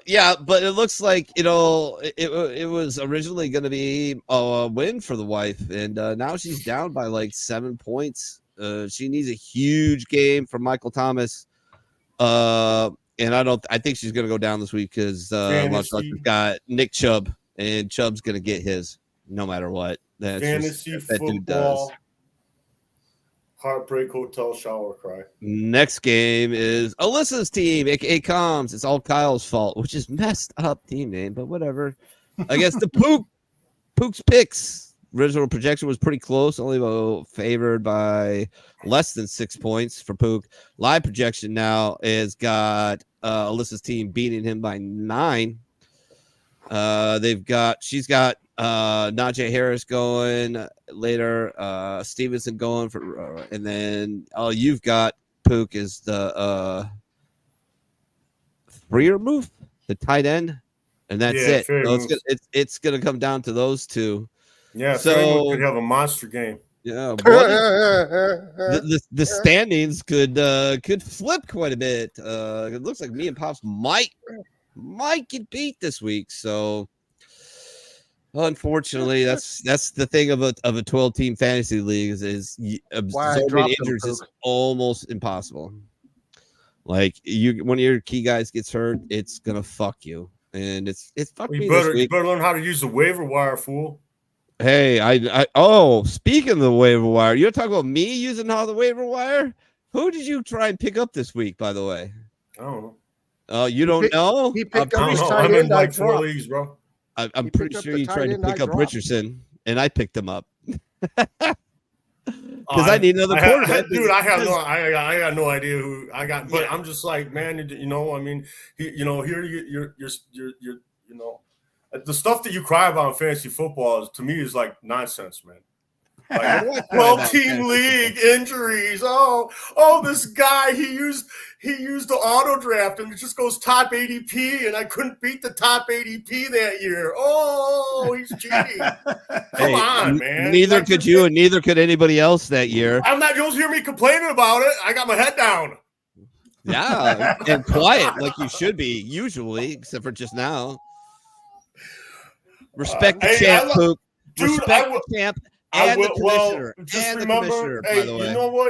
S3: Yeah, but it looks like it was originally going to be a win for the wife, and now she's down by like 7 points. She needs a huge game from Michael Thomas, and I think she's going to go down this week because Lunchbox got Nick Chubb, and Chubb's going to get his no matter what. That's
S6: fantasy
S3: just, that
S6: football.
S3: Dude does.
S6: Heartbreak Hotel shower cry.
S3: Next game is Alyssa's team, aka Coms. It's all Kyle's fault, which is messed up team name, but whatever. I guess the Pook's picks. Original projection was pretty close, only favored by less than 6 points for Pook. Live projection now has got Alyssa's team beating him by 9. She's got Najee Harris going later, Stevenson going for, and then all you've got Pook is the Freiermuth, the tight end, and that's it. So it's gonna come down to those two.
S6: Yeah, so could have a monster game.
S3: Yeah, the standings could flip quite a bit. It looks like me and Pops might get beat this week. So unfortunately, that's the thing of a 12-team fantasy league is absorbing injuries is almost impossible. Like one of your key guys gets hurt, it's gonna fuck you, and it's fucked me this week.
S6: You better learn how to use the waiver wire, fool.
S3: Hey, speaking of the waiver wire, you're talking about me using how the waiver wire? Who did you try and pick up this week, by the way?
S6: I don't know.
S3: Oh, you don't know?
S5: He picked up
S6: I'm in like 4 leagues, bro.
S3: I'm pretty sure you tried to pick up Richardson, and I picked him up. Because I need another quarterback.
S6: Dude, I got no idea who I got, but I'm just like, man, I mean, here you're the stuff that you cry about in fantasy football to me is like nonsense, man. Like 12-team league injuries. Oh, this guy he used the auto draft and it just goes top ADP, and I couldn't beat the top ADP that year. Oh, he's cheating. Come on, man.
S3: Neither could you, and neither could anybody else that year.
S6: You'll hear me complaining about it. I got my head down.
S3: Yeah, and quiet like you should be usually, except for just now. Respect the champ, Pook. Respect the champ. And the commissioner.
S6: Just
S3: and
S6: remember,
S3: the commissioner,
S6: hey,
S3: by the way.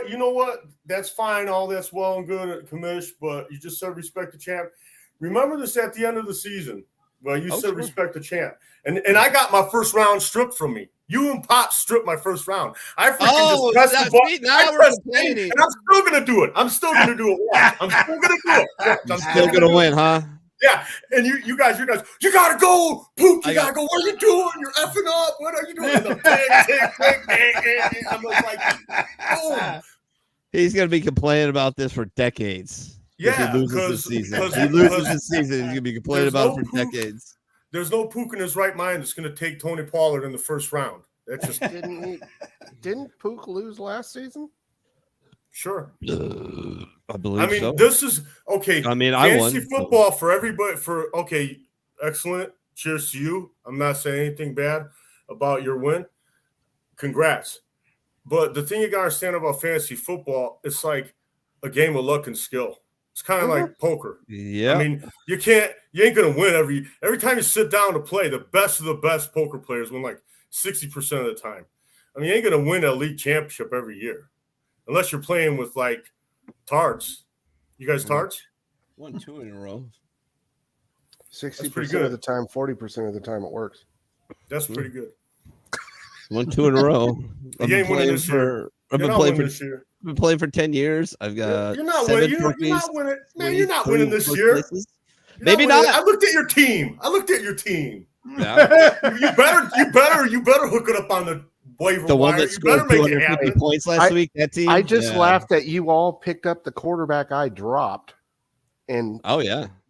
S6: You know what? That's fine. All that's well and good, commish, but you just said respect the champ. Remember this at the end of the season. Well, you said respect the champ. And I got my first round stripped from me. You and Pop stripped my first round. I freaking just pressed the button. And I'm still going to do it. I'm still going to do it. I'm still going to do it.
S3: I'm still going to win, huh?
S6: Yeah, And you guys, you gotta go, Pook. You gotta go. What are you doing? You're effing up. What are you doing? And the I'm like, boom.
S3: He's gonna be complaining about this for decades.
S6: Yeah,
S3: if he loses this season.
S6: because
S3: He loses this season. He's gonna be complaining about it for decades.
S6: There's no Pook in his right mind that's gonna take Tony Pollard in the first round. That's just
S5: didn't Pook lose last season?
S6: Sure.
S3: I believe so.
S6: This is okay.
S3: I mean,
S6: fantasy
S3: I won
S6: football for everybody. Excellent. Cheers to you. I'm not saying anything bad about your win. Congrats. But the thing you gotta understand about fantasy football, it's like a game of luck and skill. It's kind of like poker.
S3: Yeah.
S6: I mean, you ain't gonna win every time you sit down to play. The best of the best poker players win like 60% of the time. I mean, you ain't gonna win a league championship every year. Unless you're playing with like tarts. You guys tarts?
S3: 1-2 in a row.
S5: 60% of the time, 40% of the time it works.
S6: That's pretty good.
S3: 1-2 in a row.
S6: You ain't winning this year.
S3: I've been playing for 10 years. I've got
S6: You're not winning. You're not winning. Man, you're not winning this year.
S3: Maybe not.
S6: I looked at your team.
S3: Yeah.
S6: you better hook it up on the waiver
S3: The one
S6: wire.
S3: that scored 250 points last week. That team.
S5: I just laughed that you all picked up the quarterback I dropped, and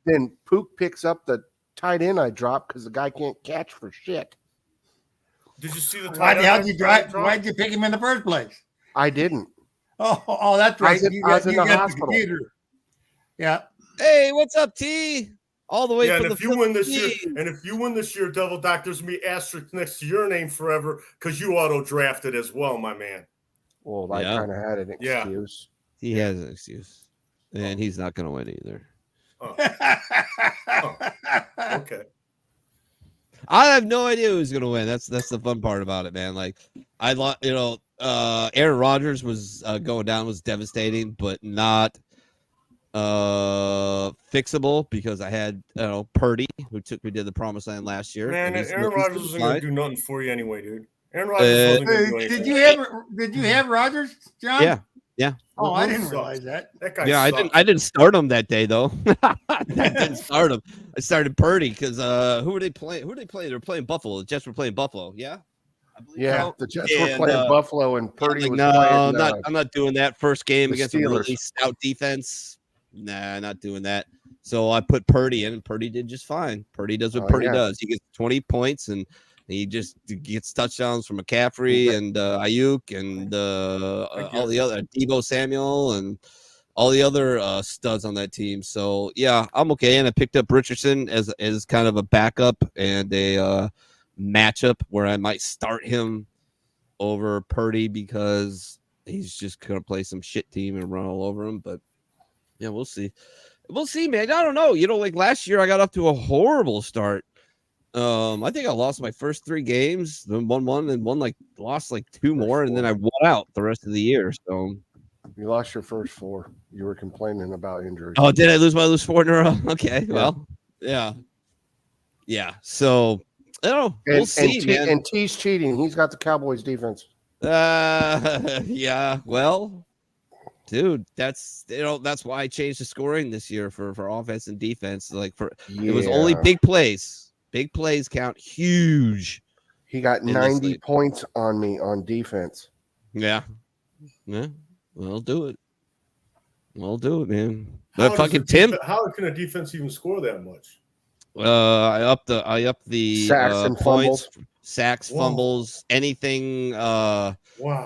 S5: then Pook picks up the tight end I dropped because the guy can't catch for shit.
S6: Did you see the tight end?
S4: Why'd you pick him in the first place?
S5: I didn't.
S4: Oh, that's right.
S5: I was in the hospital.
S4: Yeah.
S3: Hey, what's up, T? All the way.
S6: Yeah,
S3: from
S6: and
S3: the
S6: if you win this year, Devil Doc, there's gonna be asterisk next to your name forever because you auto drafted as well, my man.
S5: Well, I kind of had an excuse.
S3: He has an excuse, and he's not gonna win either.
S6: Okay.
S3: I have no idea who's gonna win. That's the fun part about it, man. Like Aaron Rodgers was going down, was devastating, but not fixable because I had Purdy, who took me to the promised land last year.
S6: Man, Aaron Rodgers isn't gonna do nothing for you anyway, dude. Aaron Rodgers wasn't gonna do anything.
S4: Did you have Rodgers, John?
S3: Yeah.
S4: Oh, I didn't realize that.
S6: That guy sucks.
S3: I didn't start him that day though. I didn't start him. I started Purdy because who were they playing? They were playing Buffalo. The Jets were playing Buffalo. Yeah.
S5: Yeah, the Jets were playing Buffalo, and Purdy was
S3: playing. I'm not doing that first game against a really stout defense. Nah, not doing that. So I put Purdy in, and Purdy did just fine. Purdy does what Purdy does. He gets 20 points, and he just gets touchdowns from McCaffrey and Ayuk and all the other Deebo Samuel and all the other studs on that team. So yeah, I'm okay. And I picked up Richardson as kind of a backup and a matchup where I might start him over Purdy because he's just gonna play some shit team and run all over him. But yeah, we'll see. We'll see, man. I don't know. Like last year, I got off to a horrible start. I think I lost my first 3 games, then won one, and lost 2 more, and then I won out the rest of the year. So
S5: you lost your first 4. You were complaining about injuries.
S3: Oh, did I lose 4 in a row? Okay, well, yeah. So I don't know. We'll see, man.
S5: And T's cheating. He's got the Cowboys defense.
S3: Yeah. Well, dude, that's why I changed the scoring this year for offense and defense. It was only big plays. Big plays count huge.
S5: He got 90 points on me on defense.
S3: Yeah. We'll do it. Man. But fucking Tim.
S6: How can a defense even score that much?
S3: I upped the
S5: sacks and
S3: points, sacks, fumbles, anything.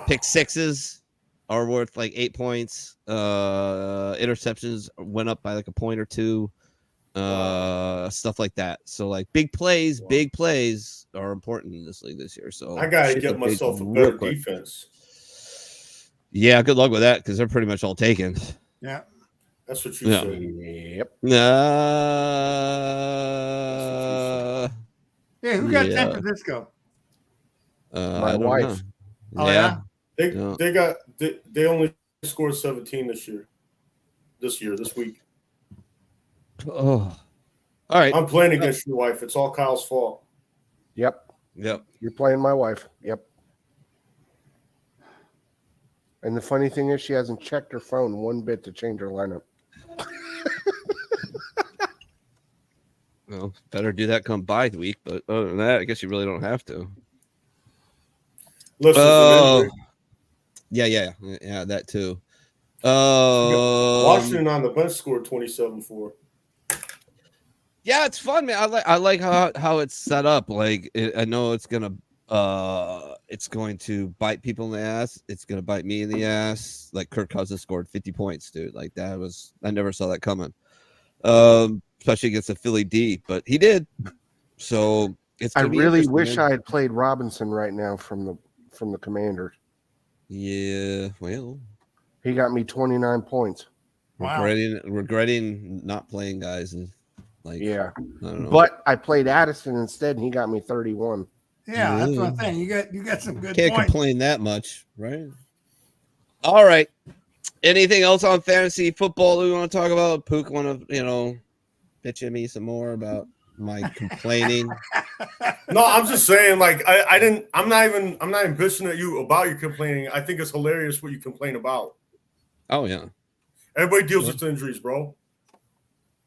S3: Pick sixes are worth 8 points. Interceptions went up by a point or 2. Stuff like that. So big plays are important in this league this year. So
S6: I gotta get myself a better defense.
S3: Yeah, good luck with that because they're pretty much all taken.
S4: Yeah,
S6: that's what you said.
S5: Yep.
S4: Yeah, who got San Francisco?
S5: My wife.
S3: Know.
S4: Oh yeah.
S6: They only scored 17 this week.
S3: Oh, all right.
S6: I'm playing against your wife. It's all Kyle's fault.
S5: Yep. You're playing my wife. Yep. And the funny thing is, she hasn't checked her phone one bit to change her lineup.
S3: Well, better do that come bye week, but other than that, I guess you really don't have to.
S6: Unless there's an injury.
S3: Yeah, that too.
S6: Washington on the bench scored 27-4.
S3: Yeah, it's fun, man. I like how it's set up. Like I know it's going to bite people in the ass. It's going to bite me in the ass. Like Kirk Cousins scored 50 points, dude. Like I never saw that coming. Especially against a Philly D, but he did. So it's.
S5: I really wish I had played Robinson right now from the Commanders.
S3: Yeah, well,
S5: he got me 29 points.
S4: Wow.
S3: Regretting not playing guys, and
S5: yeah.
S3: I don't know.
S5: But I played Addison instead, and he got me 31.
S4: Yeah, that's what I'm saying. You got some good.
S3: Can't complain that much, right? All right. Anything else on fantasy football that we want to talk about? Pook want to bitch at me some more about my complaining.
S6: No, I'm just saying, like, I'm not even bitching at you about your complaining. I think it's hilarious what you complain about.
S3: Oh yeah.
S6: Everybody deals with injuries, bro.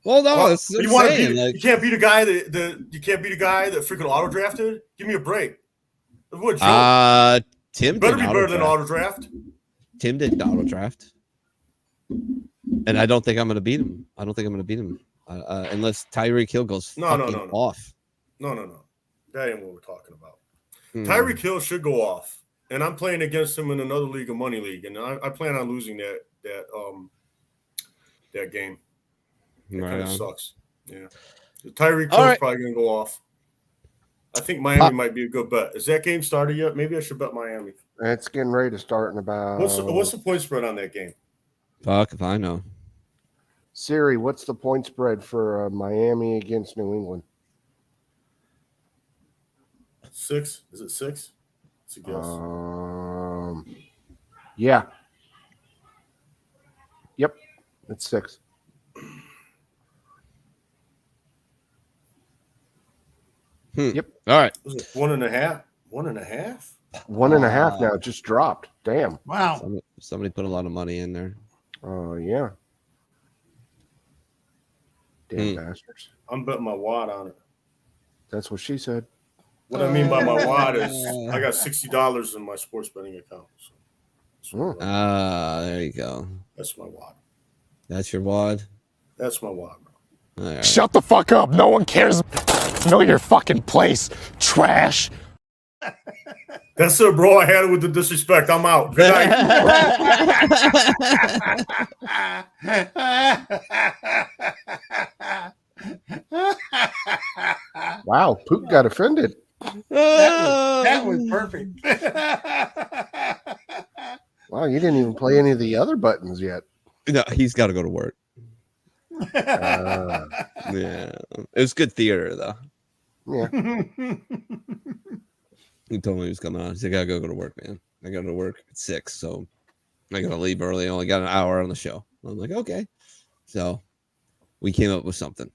S3: Well, no, that's
S6: you want to be. You can't be the guy that freaking auto drafted. Give me a break. What,
S3: Tim
S6: better be better than auto draft.
S3: Tim did auto draft, and I don't think I'm going to beat him. Unless Tyreek Hill goes off.
S6: No. That ain't what we're talking about. Tyreek Hill should go off, and I'm playing against him in another league, a money league, and I plan on losing that game. It kind of sucks. Yeah, Tyreek Hill's probably going to go off. I think Miami might be a good bet. Is that game started yet? Maybe I should bet Miami.
S5: It's getting ready to start in about.
S6: What's the point spread on that game?
S3: Fuck if I know.
S5: Siri, what's the point spread for Miami against New England?
S6: 6? Is it 6? It's a guess.
S5: Yeah. Yep. It's 6. Yep.
S3: All right.
S6: Was it 1.5? 1.5?
S5: 1.5 now. It just dropped. Damn.
S4: Wow.
S3: Somebody put a lot of money in there.
S5: Oh, yeah. Damn bastards.
S6: I'm betting my wad on it.
S5: That's what she said.
S6: What I mean by my wad is I got $60 in my sports betting account. So
S3: there you go.
S6: That's my wad.
S3: That's your wad?
S6: That's my wad, bro.
S3: Right.
S7: Shut the fuck up. No one cares. Know your fucking place, trash.
S6: That's it, bro. I had it with the disrespect. I'm out. Good
S5: night. Wow, Pook got offended.
S4: That was perfect.
S5: Wow, you didn't even play any of the other buttons yet.
S3: No, he's got to go to work.
S5: Yeah,
S3: it was good theater though.
S5: Yeah.
S3: He told me he was coming on. He said, I gotta go to work, man. I gotta go to work at 6, so I gotta leave early. I only got an hour on the show. I'm like, okay. So we came up with something.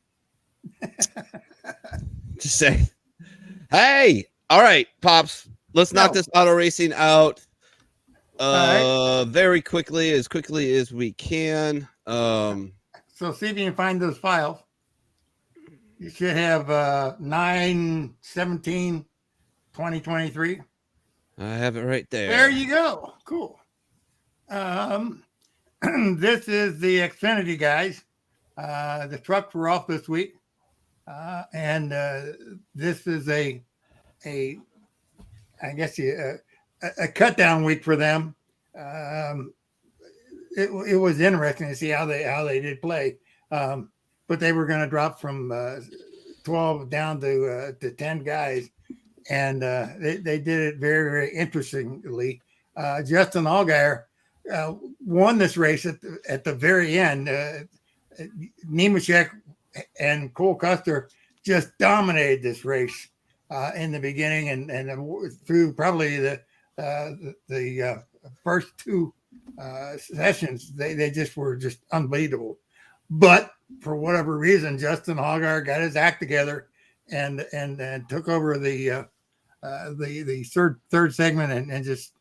S3: Just say, hey, all right, Pops, let's knock this auto racing out very quickly as we can.
S4: So see if you can find those files. You should have 9/17/2023.
S3: I have it right there.
S4: There you go. Cool. This is the Xfinity guys. The trucks were off this week. And this is a cut down week for them. It was interesting to see how they did play. But they were going to drop from 12 down to 10 guys. And they did it very, very interestingly. Justin Allgaier won this race at the very end. Nemechek and Cole Custer just dominated this race in the beginning and through probably the first two sessions. They just were just unbeatable. But for whatever reason, Justin Allgaier got his act together and took over the third segment and just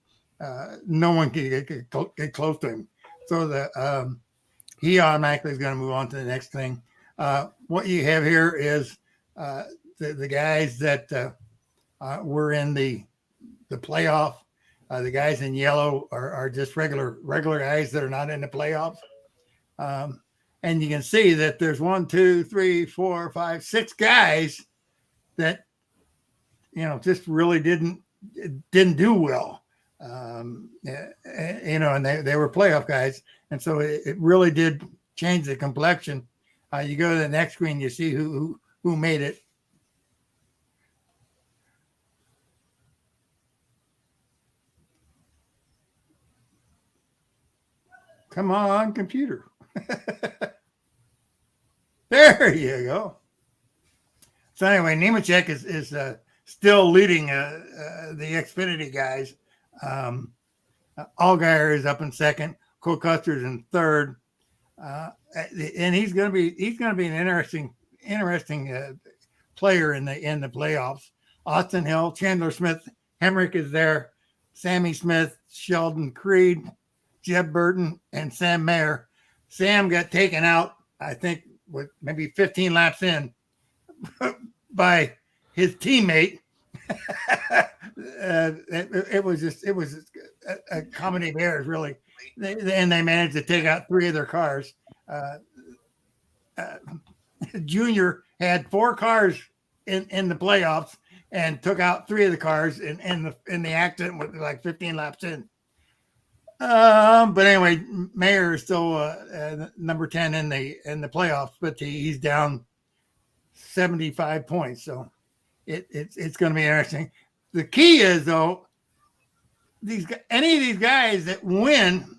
S4: no one could get close to him. So he automatically is going to move on to the next thing. What you have here is the guys that were in the playoff. The guys in yellow are just regular guys that are not in the playoffs. And you can see that there's 1, 2, 3, 4, 5, 6 guys that, just really didn't do well. And they were playoff guys. And so it really did change the complexion. You go to the next screen, you see who made it. Come on, computer. There you go. So anyway, Nemechek is still leading the Xfinity guys. Allgaier is up in second. Cole Custer's in third. And he's going to be an interesting player in the playoffs. Austin Hill, Chandler Smith, Hemrick is there. Sammy Smith, Sheldon Creed, Jeb Burton, and Sam Mayer. Sam got taken out, I think, with maybe 15 laps in by his teammate. It was a comedy of errors, really. And they managed to take out 3 of their cars. Junior had 4 cars in the playoffs and took out 3 of the cars in the accident with like 15 laps in. But anyway, Mayer is still number 10 in the playoffs, but he's down 75 points. So it's going to be interesting. The key is, though, any of these guys that win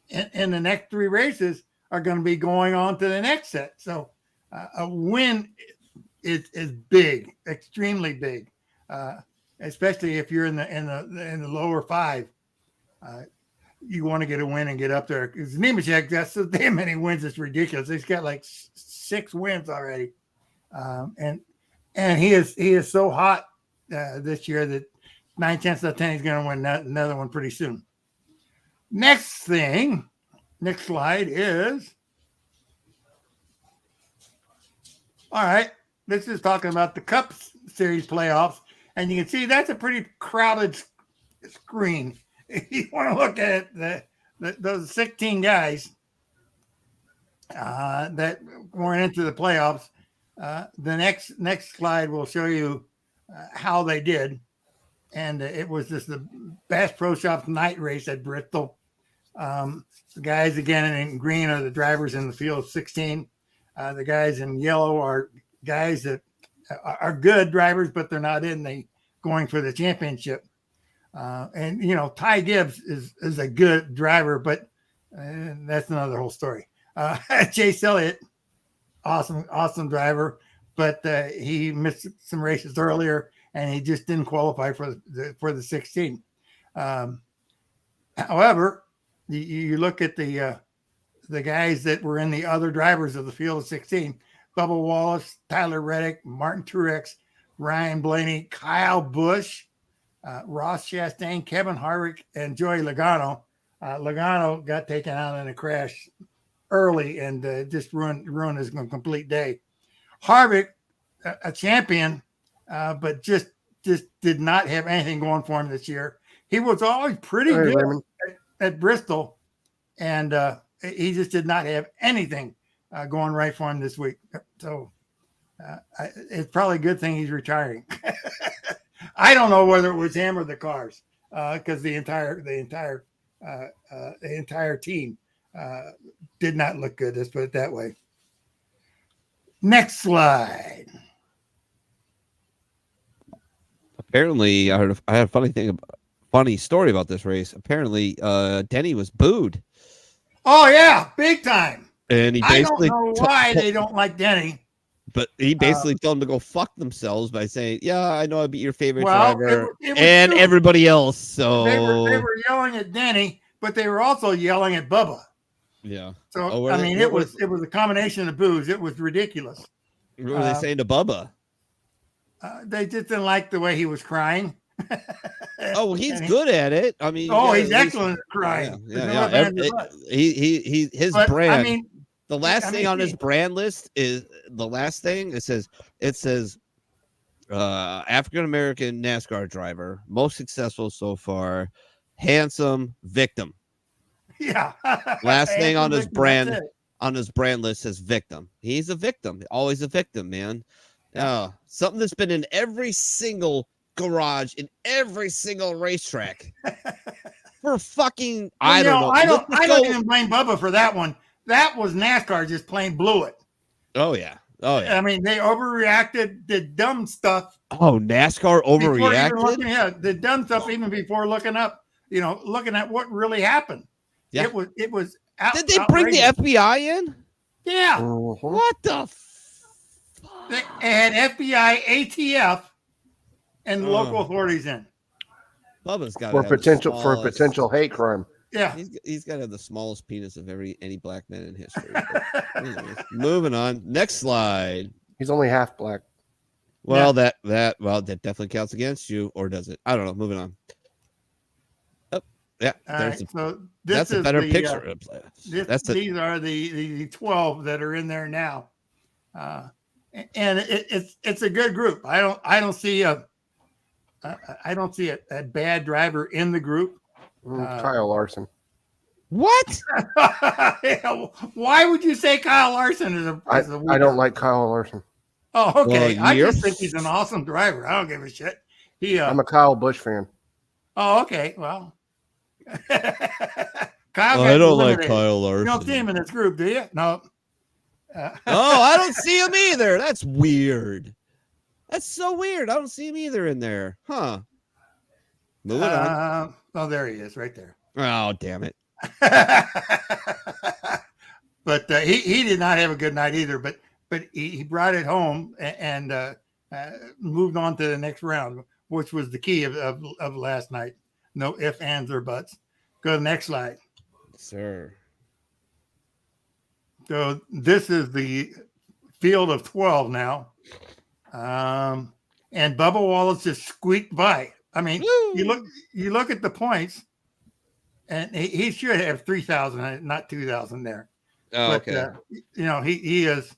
S4: in the next 3 races are going to be going on to the next set. So a win is big, extremely big, especially if you're in the lower 5. You want to get a win and get up there. Because Nemechek, that's so damn many wins. It's ridiculous. He's got like 6 wins already, and he is so hot this year that 9 chances out of 10 he's going to win another one pretty soon. Next slide is, all right. This is talking about the Cup Series playoffs, and you can see that's a pretty crowded screen. You want to look at those 16 guys that went into the playoffs. The next slide will show you how they did. And it was just the Bass Pro Shops night race at Bristol. The guys, again, in green are the drivers in the field of 16. The guys in yellow are guys that are good drivers, but they're not going for the championship. And Ty Gibbs is a good driver, but that's another whole story. Chase Elliott, awesome driver, but he missed some races earlier, and he just didn't qualify for the 16. However, you look at the guys that were in the other drivers of the field of 16: Bubba Wallace, Tyler Reddick, Martin Truex, Ryan Blaney, Kyle Busch, Ross Chastain, Kevin Harvick, and Joey Logano. Logano got taken out in a crash early and just ruined his complete day. Harvick, a champion, but just did not have anything going for him this year. He was always pretty good at Bristol, and he just did not have anything going right for him this week. So it's probably a good thing he's retiring. I don't know whether it was him or the cars, because the entire team did not look good. Let's put it that way. Next slide.
S3: Apparently, I had a funny story about this race. Apparently, Denny was booed.
S4: Oh yeah, big time.
S3: And he basically
S4: I don't know why they don't like Denny.
S3: But he basically told them to go fuck themselves by saying, "Yeah, I know I beat your favorite driver and true. Everybody else." So
S4: they were yelling at Denny, but they were also yelling at Bubba.
S3: Yeah.
S4: So it was a combination of boos. It was ridiculous.
S3: What were they saying to Bubba?
S4: They just didn't like the way he was crying.
S3: Oh, he's good at it. I mean,
S4: he's excellent at crying.
S3: Yeah. His brand. The last thing on his
S4: he-
S3: brand list is the last thing. It says African American NASCAR driver, most successful so far, handsome, victim.
S4: Yeah.
S3: Last thing on his
S4: That's
S3: brand
S4: it.
S3: list says victim. He's a victim, always a victim, man. Something that's been in every single garage in every single racetrack for fucking I don't know.
S4: I don't even blame Bubba for that one. That was NASCAR just plain blew it.
S3: Oh yeah.
S4: I mean, they overreacted, did dumb stuff.
S3: Oh, NASCAR overreacted.
S4: The dumb stuff even before looking up, looking at what really happened.
S3: Yeah.
S4: It was.
S3: Did they bring the FBI in?
S4: Yeah.
S3: What the?
S4: They had FBI, ATF, and local authorities in.
S3: Bubba's got
S5: for potential hate crime.
S4: Yeah.
S3: He's got to have the smallest penis of any black man in history. Anyways, moving on. Next slide.
S5: He's only half black.
S3: Well, that definitely counts against you, or does it? I don't know. Moving on. Oh, yeah.
S4: That's
S3: a better picture.
S4: These are the 12 that are in there now, and it's a good group. I don't see a bad driver in the group.
S5: Kyle Larson.
S3: What?
S4: Why would you say Kyle Larson is a
S5: I don't like Kyle Larson.
S4: Oh, okay.
S3: Well,
S4: I just think he's an awesome driver. I don't give a shit.
S5: I'm a Kyle Busch fan.
S4: Oh, okay. Well, Kyle.
S3: I don't like Kyle Larson.
S4: You don't see him in this group, do you? No.
S3: Oh, I don't see him either. That's weird. That's so weird. I don't see him either in there. Huh. Moving on.
S4: Oh, there he is, right there.
S3: Oh, damn it.
S4: But he did not have a good night either. But he brought it home and moved on to the next round, which was the key of last night. No ifs, ands, or buts. Go to the next slide.
S3: Sir.
S4: So this is the field of 12 now. And Bubba Wallace just squeaked by. I mean, you look at the points, and he should have 3,000, not 2,000 there.
S3: Oh,
S4: but,
S3: okay.
S4: He is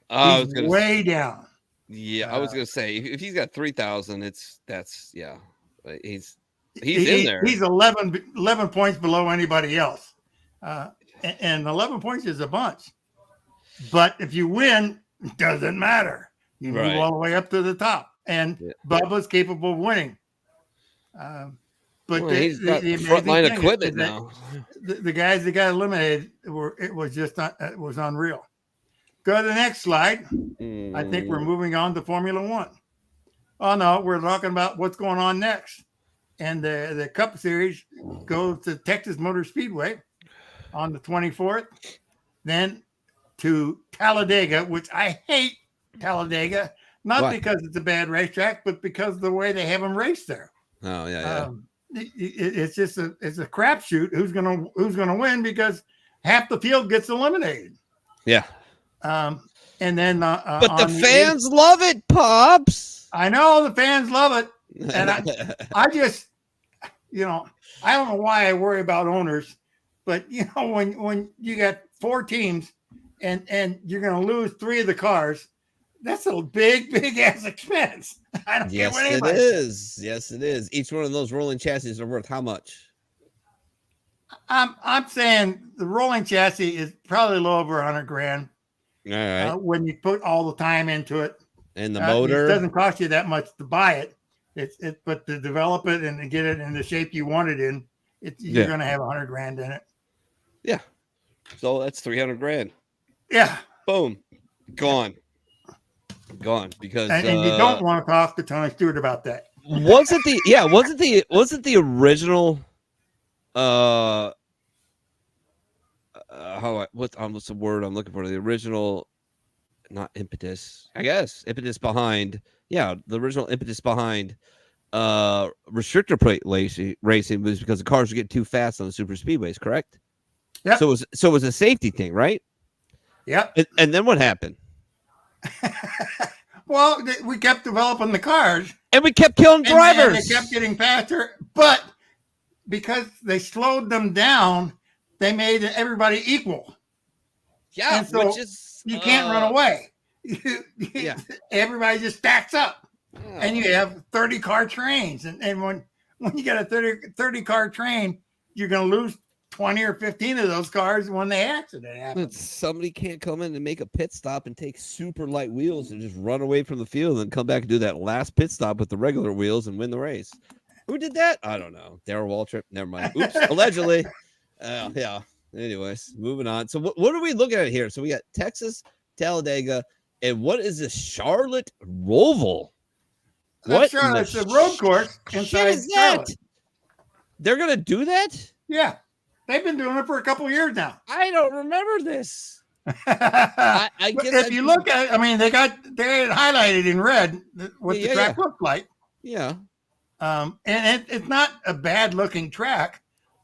S3: He's
S4: way down.
S3: Yeah, I was gonna say if he's got 3,000, he's in there.
S4: He's 11 points below anybody else, and 11 points is a bunch. But if you win, it doesn't matter. You move all the way up to the top, and Bubba's capable of winning. But
S3: he's got frontline equipment now.
S4: The guys that got eliminated was unreal. Go to the next slide. I think we're moving on to Formula One. Oh no, we're talking about what's going on next. And the Cup Series goes to Texas Motor Speedway on the 24th, then to Talladega, which I hate Talladega, not because it's a bad racetrack, but because of the way they have them race there.
S3: Oh yeah.
S4: It's just a crapshoot who's gonna win because half the field gets eliminated.
S3: Yeah.
S4: And then
S3: but the fans love it, Pops.
S4: I know the fans love it, and I just I don't know why I worry about owners, but when you got 4 teams and you're going to lose 3 of the cars, that's a big ass expense. I don't care what anybody says.
S3: Yes, it is. Each one of those rolling chassis are worth how much?
S4: I'm saying the rolling chassis is probably a little over $100,000.
S3: All right.
S4: When you put all the time into it,
S3: and the motor,
S4: it doesn't cost you that much to buy it. But to develop it and to get it in the shape you want it in, you're going to have $100,000 in it.
S3: Yeah. So that's $300,000.
S4: Yeah.
S3: Boom. Gone. Because
S4: and you don't want to talk to Tony Stewart about that.
S3: Wasn't the original what's the word I'm looking for? The original, not impetus, I guess. Impetus behind, the original impetus behind restrictor plate racing was because the cars were getting too fast on the super speedways, correct?
S4: Yeah.
S3: So it was a safety thing, right?
S4: Yeah.
S3: And then what happened?
S4: Well, we kept developing the cars.
S3: And we kept killing drivers.
S4: And they kept getting faster. But because they slowed them down, they made everybody equal.
S3: Yeah,
S4: And so
S3: which is
S4: you can't run away.
S3: Yeah.
S4: Everybody just stacks up,
S3: Yeah.
S4: and you have 30-car trains. And when you got a 30-car train, you're going to lose 20 or 15 of those cars when the accident happens.
S3: Somebody can't come in and make a pit stop and take super light wheels and just run away from the field and come back and do that last pit stop with the regular wheels and win the race. Who did that? I don't know. Darryl Waltrip. Never mind. Oops. Allegedly. Yeah. Anyways, moving on. So what are we looking at here? So we got Texas, Talladega, and what is this? Charlotte Roval. What?
S4: Charlotte, it's a road course inside
S3: is
S4: Charlotte.
S3: that? They're gonna do that?
S4: Yeah, they've been doing it for a couple of years now.
S3: I don't remember this.
S4: I guess if you look at it, I mean, they had highlighted in red what the track looked like.
S3: Yeah.
S4: And it's not a bad looking track.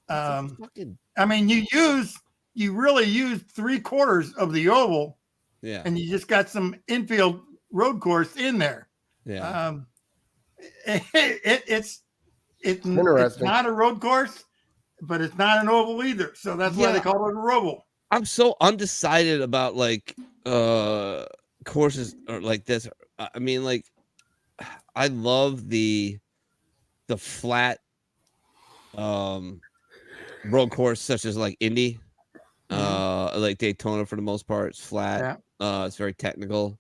S4: I mean, you really use 3/4 of the oval.
S3: Yeah.
S4: And you just got some infield road course in there.
S3: Yeah.
S4: It's
S5: Interesting.
S4: It's not a road course, but it's not an oval either. So that's why they call it a roval.
S3: I'm so undecided about like courses or like this. I mean, like I love the flat road course such as like Indy, like Daytona for the most part. It's flat. It's very technical.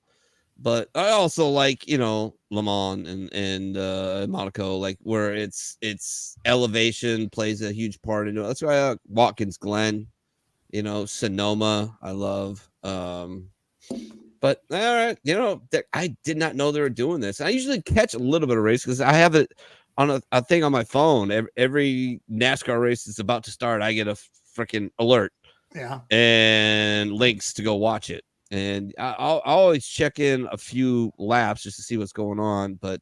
S3: But I also like, Le Mans and Monaco, like where it's elevation plays a huge part in it. That's why I like Watkins Glen, Sonoma, I love. But all right, I did not know they were doing this. I usually catch a little bit of race because I have it on a thing on my phone. Every NASCAR race that's about to start, I get a freaking alert.
S4: Yeah.
S3: And links to go watch it. And I'll always check in a few laps just to see what's going on. But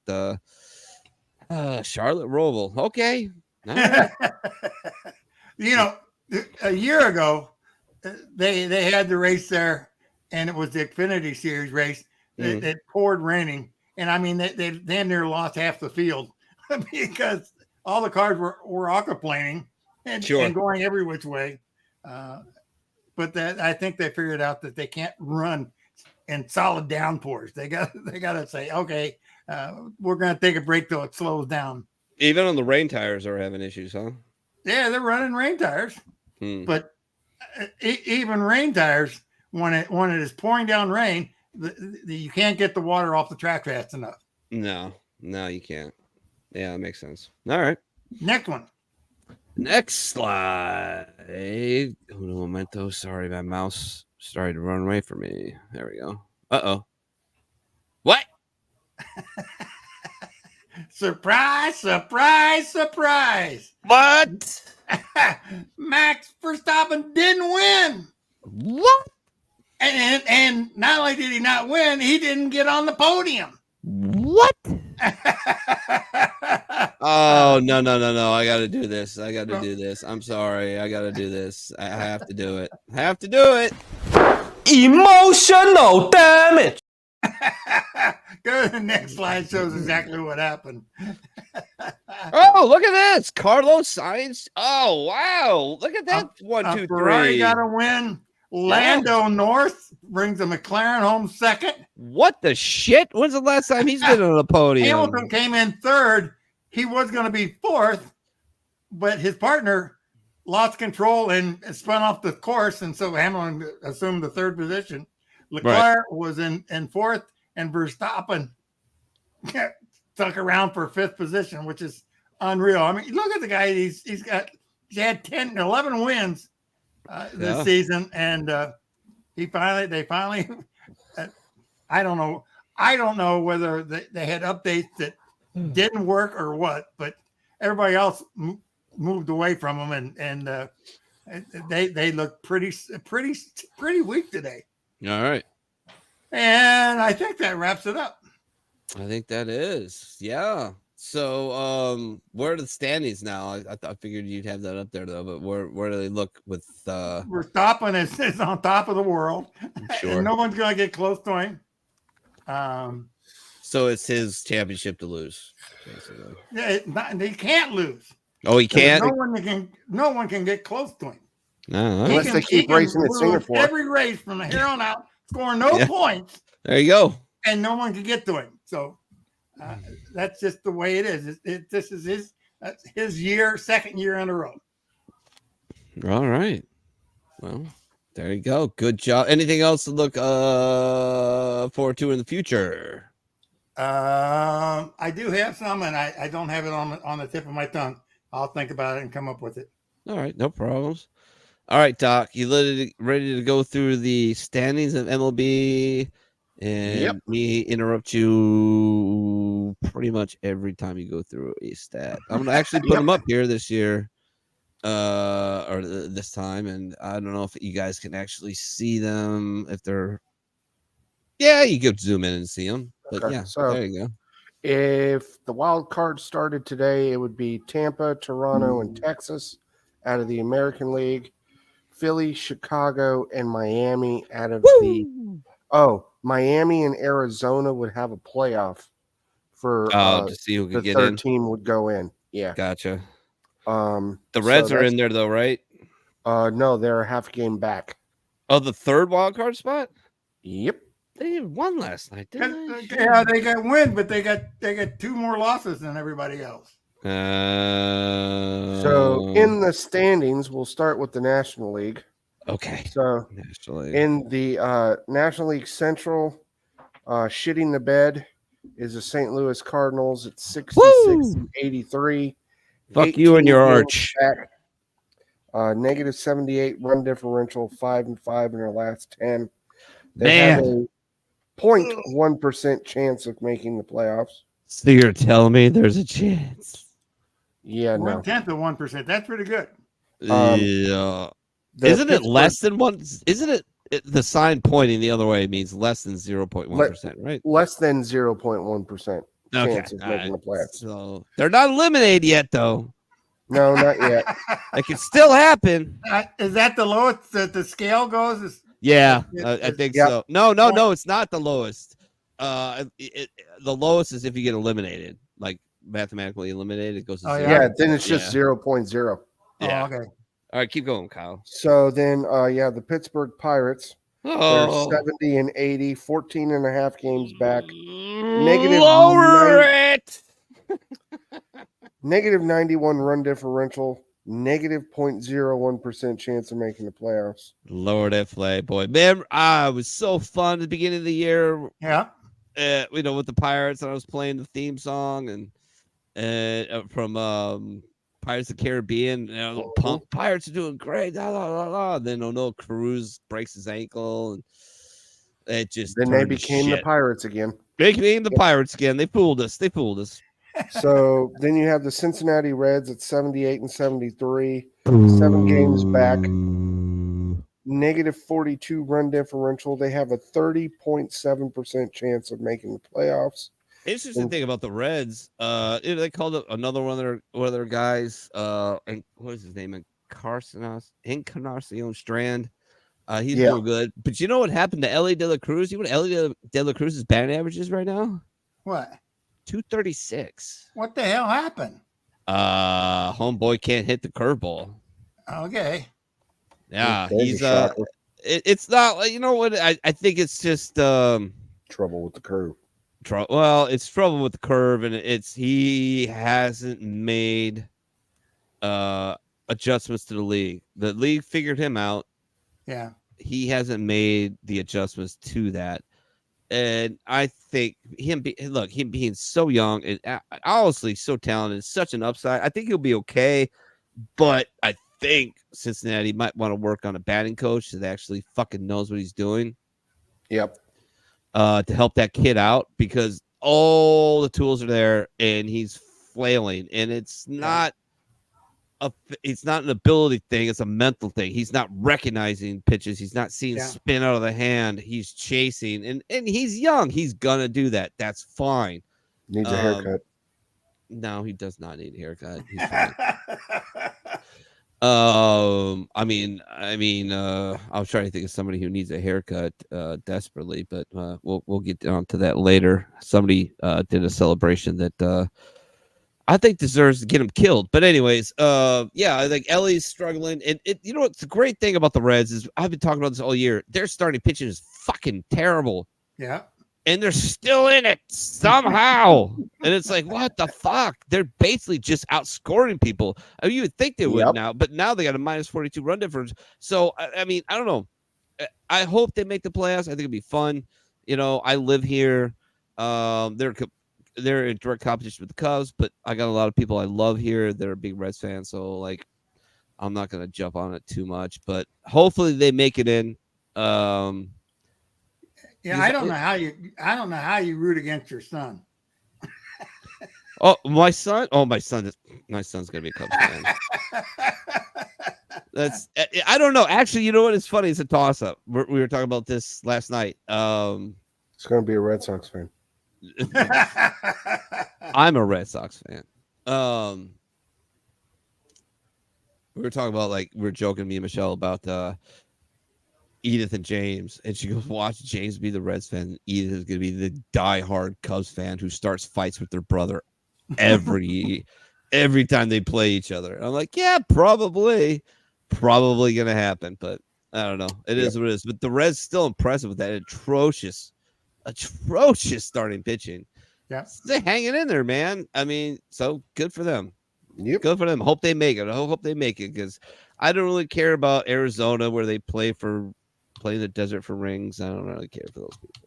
S3: Charlotte Roval, okay. All right.
S4: A year ago, they had the race there, and it was the Xfinity Series race. It poured raining, and I mean they near lost half the field because all the cars were aquaplaning and going every which way. But I think they figured out that they can't run in solid downpours. They got to say, okay, we're going to take a break till it slows down.
S3: Even on the rain tires are having issues, huh?
S4: Yeah, they're running rain tires. But even rain tires, when it is pouring down rain, you can't get the water off the track fast enough.
S3: No, you can't. Yeah, that makes sense. All right.
S4: Next one.
S3: Next slide. Uno momento. Sorry, my mouse started to run away from me. There we go. Uh-oh. What?
S4: Surprise, surprise, surprise.
S3: What?
S4: Max Verstappen didn't win.
S3: What?
S4: And not only did he not win, he didn't get on the podium.
S3: What? Oh, no. I got to do this. I'm sorry. I got to do this. I have to do it.
S8: Emotional damage.
S4: Go to the next slide. Shows exactly what happened.
S3: Oh, look at this. Carlos Sainz. Oh, wow. Look at that. 1, 2, 3.
S4: Ferrari got a win. Lando North brings a McLaren home second.
S3: What the shit? When's the last time he's been on a podium?
S4: Hamilton came in third. He was going to be fourth, but his partner lost control and spun off the course, and so Hamilton assumed the third position. Leclerc was in fourth, and Verstappen stuck around for fifth position, which is unreal. I mean, look at the guy. He had 11 wins this season, and they finally I don't know whether they had updates that didn't work or what, but everybody else moved away from them, and they look pretty weak today.
S3: All right.
S4: And I think that wraps it up.
S3: I think that is. Yeah. So where are the standings now? I figured you'd have that up there though, but where do they look with
S4: Verstappen is on top of the world.
S3: Sure.
S4: And no one's gonna get close to him.
S3: So it's his championship to lose, basically.
S4: Yeah, they can't lose.
S3: Oh, he can't.
S4: No one can get close to him.
S3: No,
S5: Unless they keep racing at
S4: lose
S5: Singapore.
S4: every race from here on out, scoring no points,
S3: there you go.
S4: and no one can get to him. So that's just the way it is. This is his year, second year in a row.
S3: All right. Well, there you go. Good job. Anything else to look forward to in the future?
S4: I do have some, and I don't have it on the tip of my tongue. I'll think about it and come up with it.
S3: All right, no problems. All right, Doc, you ready to go through the standings of MLB? And me interrupt you pretty much every time you go through a stat. I'm gonna actually put them up here this year, or this time, and I don't know if you guys can actually see them. If they're, you could zoom in and see them. But
S5: Okay,
S3: yeah,
S5: so
S3: there you go.
S5: if the wild card started today, it would be Tampa, Toronto, and Texas out of the American League. Philly, Chicago, and Miami out of Miami and Arizona would have a playoff for
S3: to see who
S5: the
S3: could get
S5: third
S3: in.
S5: team would go in. Yeah.
S3: Gotcha.
S5: The
S3: Reds are in there though, right?
S5: No, they're a half game back.
S3: Oh, the third wild card spot?
S5: Yep.
S3: They won last night, didn't they?
S4: Yeah, they got win, but they got 2 more losses than everybody else.
S5: So in the standings, we'll start with the National League.
S3: Okay.
S5: So in the National League Central, shitting the bed is the St. Louis Cardinals at 66-83.
S3: Fuck you and your arch.
S5: Negative 78 run differential, 5-5 in their last 10. They have a 0.1% chance of making the playoffs.
S3: So you're telling me there's a chance?
S5: Yeah, no.
S4: 1/10 of 1%. That's pretty good.
S3: Yeah. Isn't it less than one? Isn't it the sign pointing the other way means less than 0.1%, right?
S5: Less than 0.1% chance of making the playoffs.
S3: So they're not eliminated yet, though.
S5: No, not yet.
S3: It can still happen.
S4: Is that the lowest that the scale goes?
S3: I think so. No, it's not the lowest. The lowest is if you get eliminated, like mathematically eliminated. It goes to 0.
S5: Yeah, then it's just 0.0.
S3: Yeah.
S4: Oh, okay.
S3: All right, keep going, Kyle.
S5: So then, the Pittsburgh Pirates, they're 70-80, 14 and a half games back.
S3: Lower it.
S5: Negative 91 run differential, negative 0.01% chance of making the playoffs.
S3: Lower that flag, boy. Man, it was so fun at the beginning of the year.
S4: Yeah.
S3: With the Pirates, and I was playing the theme song and from Pirates of the Caribbean. Pirates are doing great. Then Cruz breaks his ankle, and it just
S5: then they became the Pirates again.
S3: They became the Pirates again. They fooled us.
S5: So then you have the Cincinnati Reds at 78-73, 7 games back. Negative 42 run differential. They have a 30.7% chance of making the playoffs.
S3: Interesting thing about the Reds, they called up another one of their guys, and what is his name? Encarnacion Strand. He's real good. But you know what happened to Ellie De La Cruz? You know what Ellie De La Cruz's batting average is right now?
S4: What?
S3: 236.
S4: What the hell happened?
S3: Homeboy can't hit the curveball.
S4: Okay.
S3: Yeah, he's it's not, you know what? I think it's just
S5: trouble with the curve.
S3: It's trouble with the curve, and he hasn't made adjustments to the league. The league figured him out.
S4: Yeah.
S3: He hasn't made the adjustments to that. And I think him being so young and honestly so talented, such an upside. I think he'll be okay, but I think Cincinnati might want to work on a batting coach that actually fucking knows what he's doing.
S5: Yep.
S3: To help that kid out, because all the tools are there and he's flailing, and it's not an ability thing, it's a mental thing. He's not recognizing pitches, he's not seeing spin out of the hand, he's chasing, and he's young, he's gonna do that. That's fine.
S5: Needs a haircut.
S3: No, he does not need a haircut. He's fine. I was trying to think of somebody who needs a haircut desperately, but we'll get on to that later. Somebody did a celebration that I think deserves to get him killed. But anyways, yeah, I think Ellie's struggling. And you know what's the great thing about the Reds is I've been talking about this all year. Their starting pitching is fucking terrible.
S4: Yeah.
S3: And they're still in it somehow. And it's like, what the fuck? They're basically just outscoring people. I mean, you would think they would now, but now they got a minus 42 run difference. So, I mean, I don't know. I hope they make the playoffs. I think it'd be fun. You know, I live here. They're in direct competition with the Cubs, but I got a lot of people I love here. They're a big Reds fan. So, like, I'm not going to jump on it too much, but hopefully they make it in.
S4: Yeah, I don't know how you root against your son.
S3: Oh, my son. Oh, my son's gonna be a Cubs fan. I don't know. Actually, you know what? It's funny. It's a toss up. We were talking about this last night.
S5: It's gonna be a Red Sox fan.
S3: I'm a Red Sox fan. We were talking about we were joking, me and Michelle, about Edith and James, and she goes, watch James be the Reds fan. Edith is going to be the diehard Cubs fan who starts fights with their brother every time they play each other. And I'm like, yeah, probably going to happen, but I don't know. It is what it is. But the Reds still impressive with that atrocious starting pitching.
S4: Yeah,
S3: they're hanging in there, man. I mean, so good for them.
S5: Yep.
S3: Good for them. Hope they make it. I hope they make it because I don't really care about Arizona where they play in the desert for rings. I don't really care for those people.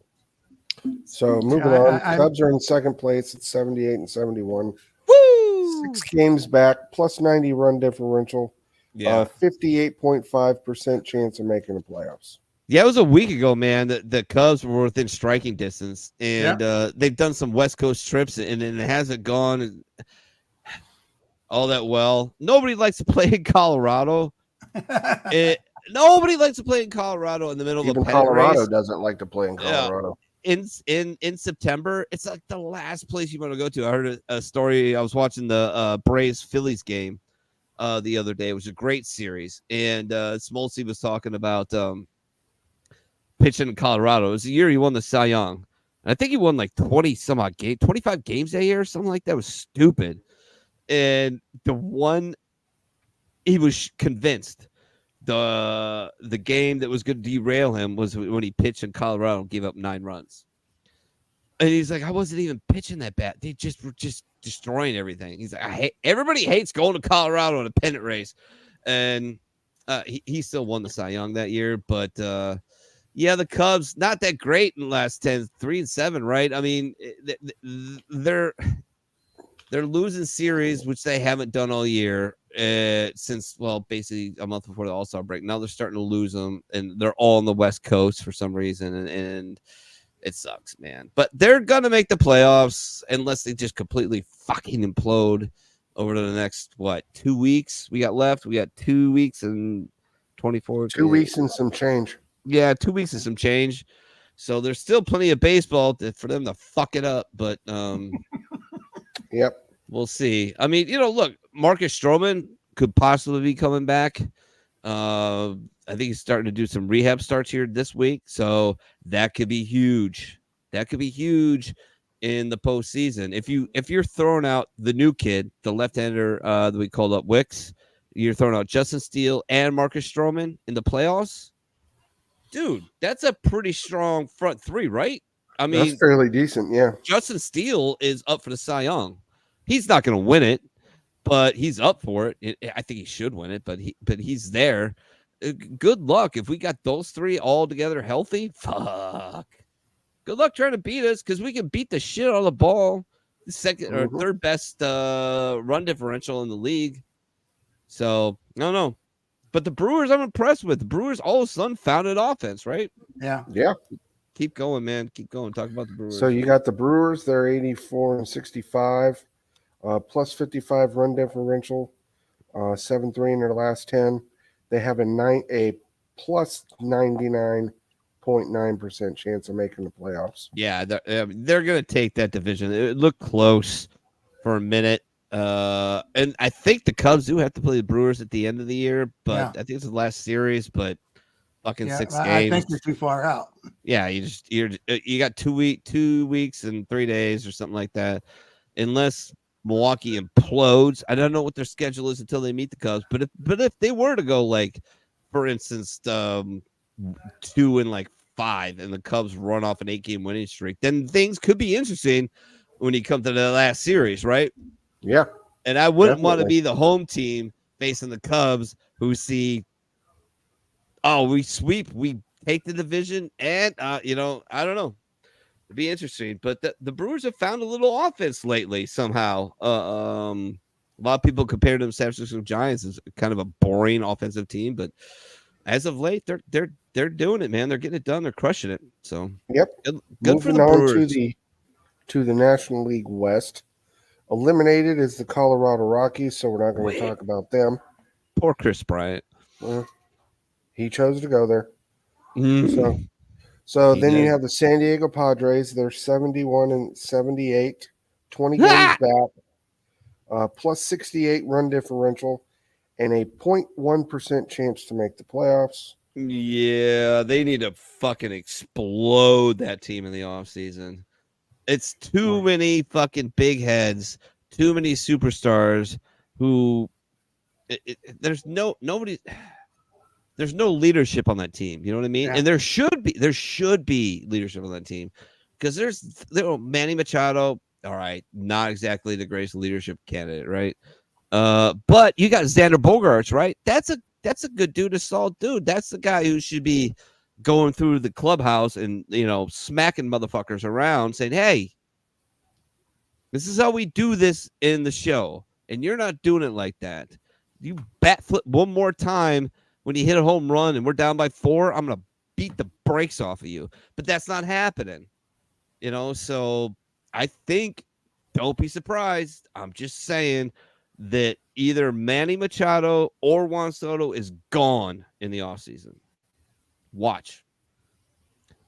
S5: So moving on, Cubs are in second place at 78 and 71.
S3: Woo!
S5: 6 games back, plus 90 run differential.
S3: Yeah,
S5: 58.5% chance of making the playoffs.
S3: Yeah, it was a week ago, man. The Cubs were within striking distance, and they've done some West Coast trips, and it hasn't gone all that well. Nobody likes to play in Colorado. Nobody likes to play in Colorado in the middle of a pennant
S5: Colorado
S3: race.
S5: Doesn't like to play in Colorado.
S3: In September, it's like the last place you want to go to. I heard a story. I was watching the Braves Phillies game the other day. It was a great series, and Smoltzy was talking about pitching in Colorado. It was the year he won the Cy Young. And I think he won like 25 games that year, something like that. It was stupid. And the one he was convinced the game that was going to derail him was when he pitched in Colorado and gave up 9 runs. And he's like, I wasn't even pitching that bad. They just were just destroying everything. He's like, everybody hates going to Colorado in a pennant race. And he still won the Cy Young that year. But yeah, the Cubs, not that great in the last 10, 3-7, right? I mean, they're losing series, which they haven't done all year since, well, basically a month before the All-Star break. Now they're starting to lose them, and they're all on the West Coast for some reason, and it sucks, man. But they're going to make the playoffs unless they just completely fucking implode over the next, 2 weeks we got left? We got 2 weeks and 24.
S5: 2 weeks and some change.
S3: Yeah, 2 weeks and some change. So there's still plenty of baseball for them to fuck it up, but
S5: yep.
S3: We'll see. I mean, look, Marcus Stroman could possibly be coming back. I think he's starting to do some rehab starts here this week, so that could be huge. That could be huge in the postseason. If you're throwing out the new kid, the left-hander that we called up Wicks, you're throwing out Justin Steele and Marcus Stroman in the playoffs. Dude, that's a pretty strong front three, right? I mean,
S5: that's fairly decent, yeah.
S3: Justin Steele is up for the Cy Young. He's not going to win it, but he's up for it. I think he should win it, but he's there. Good luck if we got those three all together healthy. Fuck. Good luck trying to beat us because we can beat the shit out of the ball. The second or third best run differential in the league. So I don't know. But the Brewers, I'm impressed with. The Brewers all of a sudden found an offense, right?
S4: Yeah.
S5: Yeah.
S3: Keep going, man. Keep going. Talk about the Brewers.
S5: So you got the Brewers. They're 84 and 65, plus 55 run differential, 7-3 in their last 10. They have a plus 99.9% chance of making the playoffs.
S3: Yeah, they're going to take that division. It looked close for a minute. And I think the Cubs do have to play the Brewers at the end of the year, but I think it's the last series, but fucking 6 games.
S4: I think you're too far out.
S3: Yeah, you got 2 weeks and 3 days or something like that. Unless Milwaukee implodes. I don't know what their schedule is until they meet the Cubs, but if they were to go like, for instance, 2-5, and the Cubs run off an 8-game winning streak, then things could be interesting when you come to the last series, right?
S5: Yeah.
S3: And I wouldn't want to
S5: Definitely.
S3: be the home team facing the Cubs who see, oh, we sweep, we take the division, and I don't know. It'd be interesting. But the Brewers have found a little offense lately somehow. A lot of people compare them to the San Francisco Giants as kind of a boring offensive team, but as of late, they're doing it, man. They're getting it done. They're crushing it. So
S5: Yep.
S3: good for
S5: Moving
S3: the
S5: on
S3: Brewers.
S5: to the National League West. Eliminated is the Colorado Rockies, so we're not going to talk about them.
S3: Poor Chris Bryant.
S5: Well, he chose to go there.
S3: Mm.
S5: So
S3: He
S5: then you
S3: did.
S5: have the San Diego Padres. They're 71-78, 20 games back, plus 68 run differential, and a 0.1% chance to make the playoffs.
S3: Yeah, they need to fucking explode that team in the offseason. It's too many fucking big heads, too many superstars who there's no leadership on that team. You know what I mean?
S4: Yeah.
S3: And there should be leadership on that team because there's Manny Machado. All right, not exactly the greatest leadership candidate, right? But you got Xander Bogaerts, right? That's a good dude, a solid dude. That's the guy who should be going through the clubhouse and smacking motherfuckers around, saying, "Hey, this is how we do this in the show, and you're not doing it like that. You bat flip one more time when you hit a home run and we're down by 4, I'm gonna beat the brakes off of you." But that's not happening, So I think, don't be surprised. I'm just saying that either Manny Machado or Juan Soto is gone in the offseason. Watch.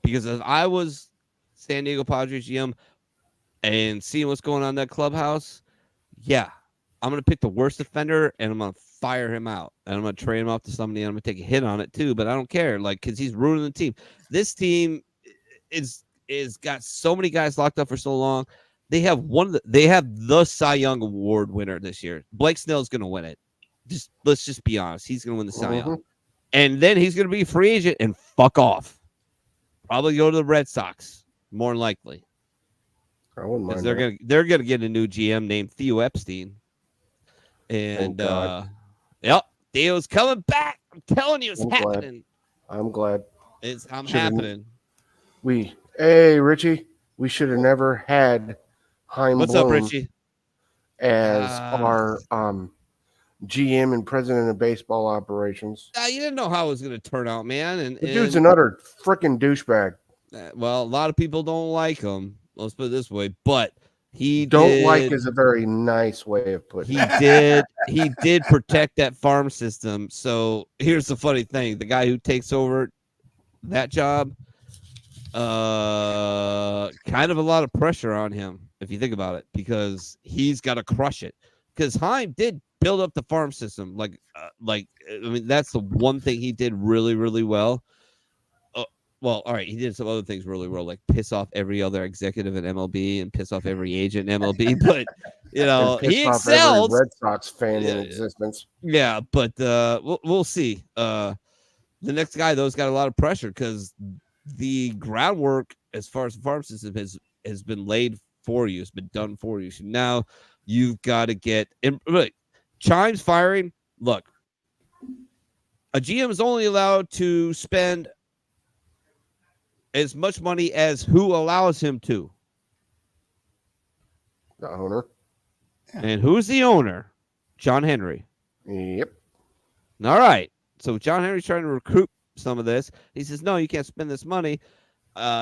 S3: Because if I was San Diego Padres GM and seeing what's going on in that clubhouse, yeah, I'm going to pick the worst offender and I'm going to fire him out. And I'm going to trade him off to somebody and I'm going to take a hit on it too. But I don't care, because he's ruining the team. This team is got so many guys locked up for so long. They have the Cy Young Award winner this year. Blake Snell's going to win it. Let's just be honest. He's going to win the Cy Young. And then he's going to be a free agent and fuck off. Probably go to the Red Sox, more than likely.
S5: I wouldn't mind.
S3: They're gonna get a new GM named Theo Epstein. And Theo's coming back. I'm telling you, it's happening.
S5: I'm glad.
S3: I'm happening.
S5: Hey Richie, we should have never had Chaim
S3: What's
S5: Bloom
S3: up, Richie?
S5: as our GM and president of baseball operations.
S3: You didn't know how it was going to turn out, man. And
S5: The dude's another freaking douchebag.
S3: Well, a lot of people don't like him. Let's put it this way. But he
S5: like is a very nice way of putting
S3: it. He did protect that farm system. So here's the funny thing: the guy who takes over that job, kind of a lot of pressure on him if you think about it, because he's got to crush it. Because Chaim did build up the farm system, that's the one thing he did really, really well. Well, all right, he did some other things really well, like piss off every other executive in MLB and piss off every agent in MLB. But he excelled.
S5: Red Sox fan in existence.
S3: Yeah, but we'll see. The next guy, though, has got a lot of pressure because the groundwork as far as the farm system has been laid for you. It's been done for you. So now you've got to get in. Look, Chime's firing. Look, a GM is only allowed to spend as much money as who allows him to.
S5: The owner.
S3: And who's the owner? John Henry.
S5: Yep.
S3: All right. So John Henry's trying to recruit some of this. He says, no, you can't spend this money.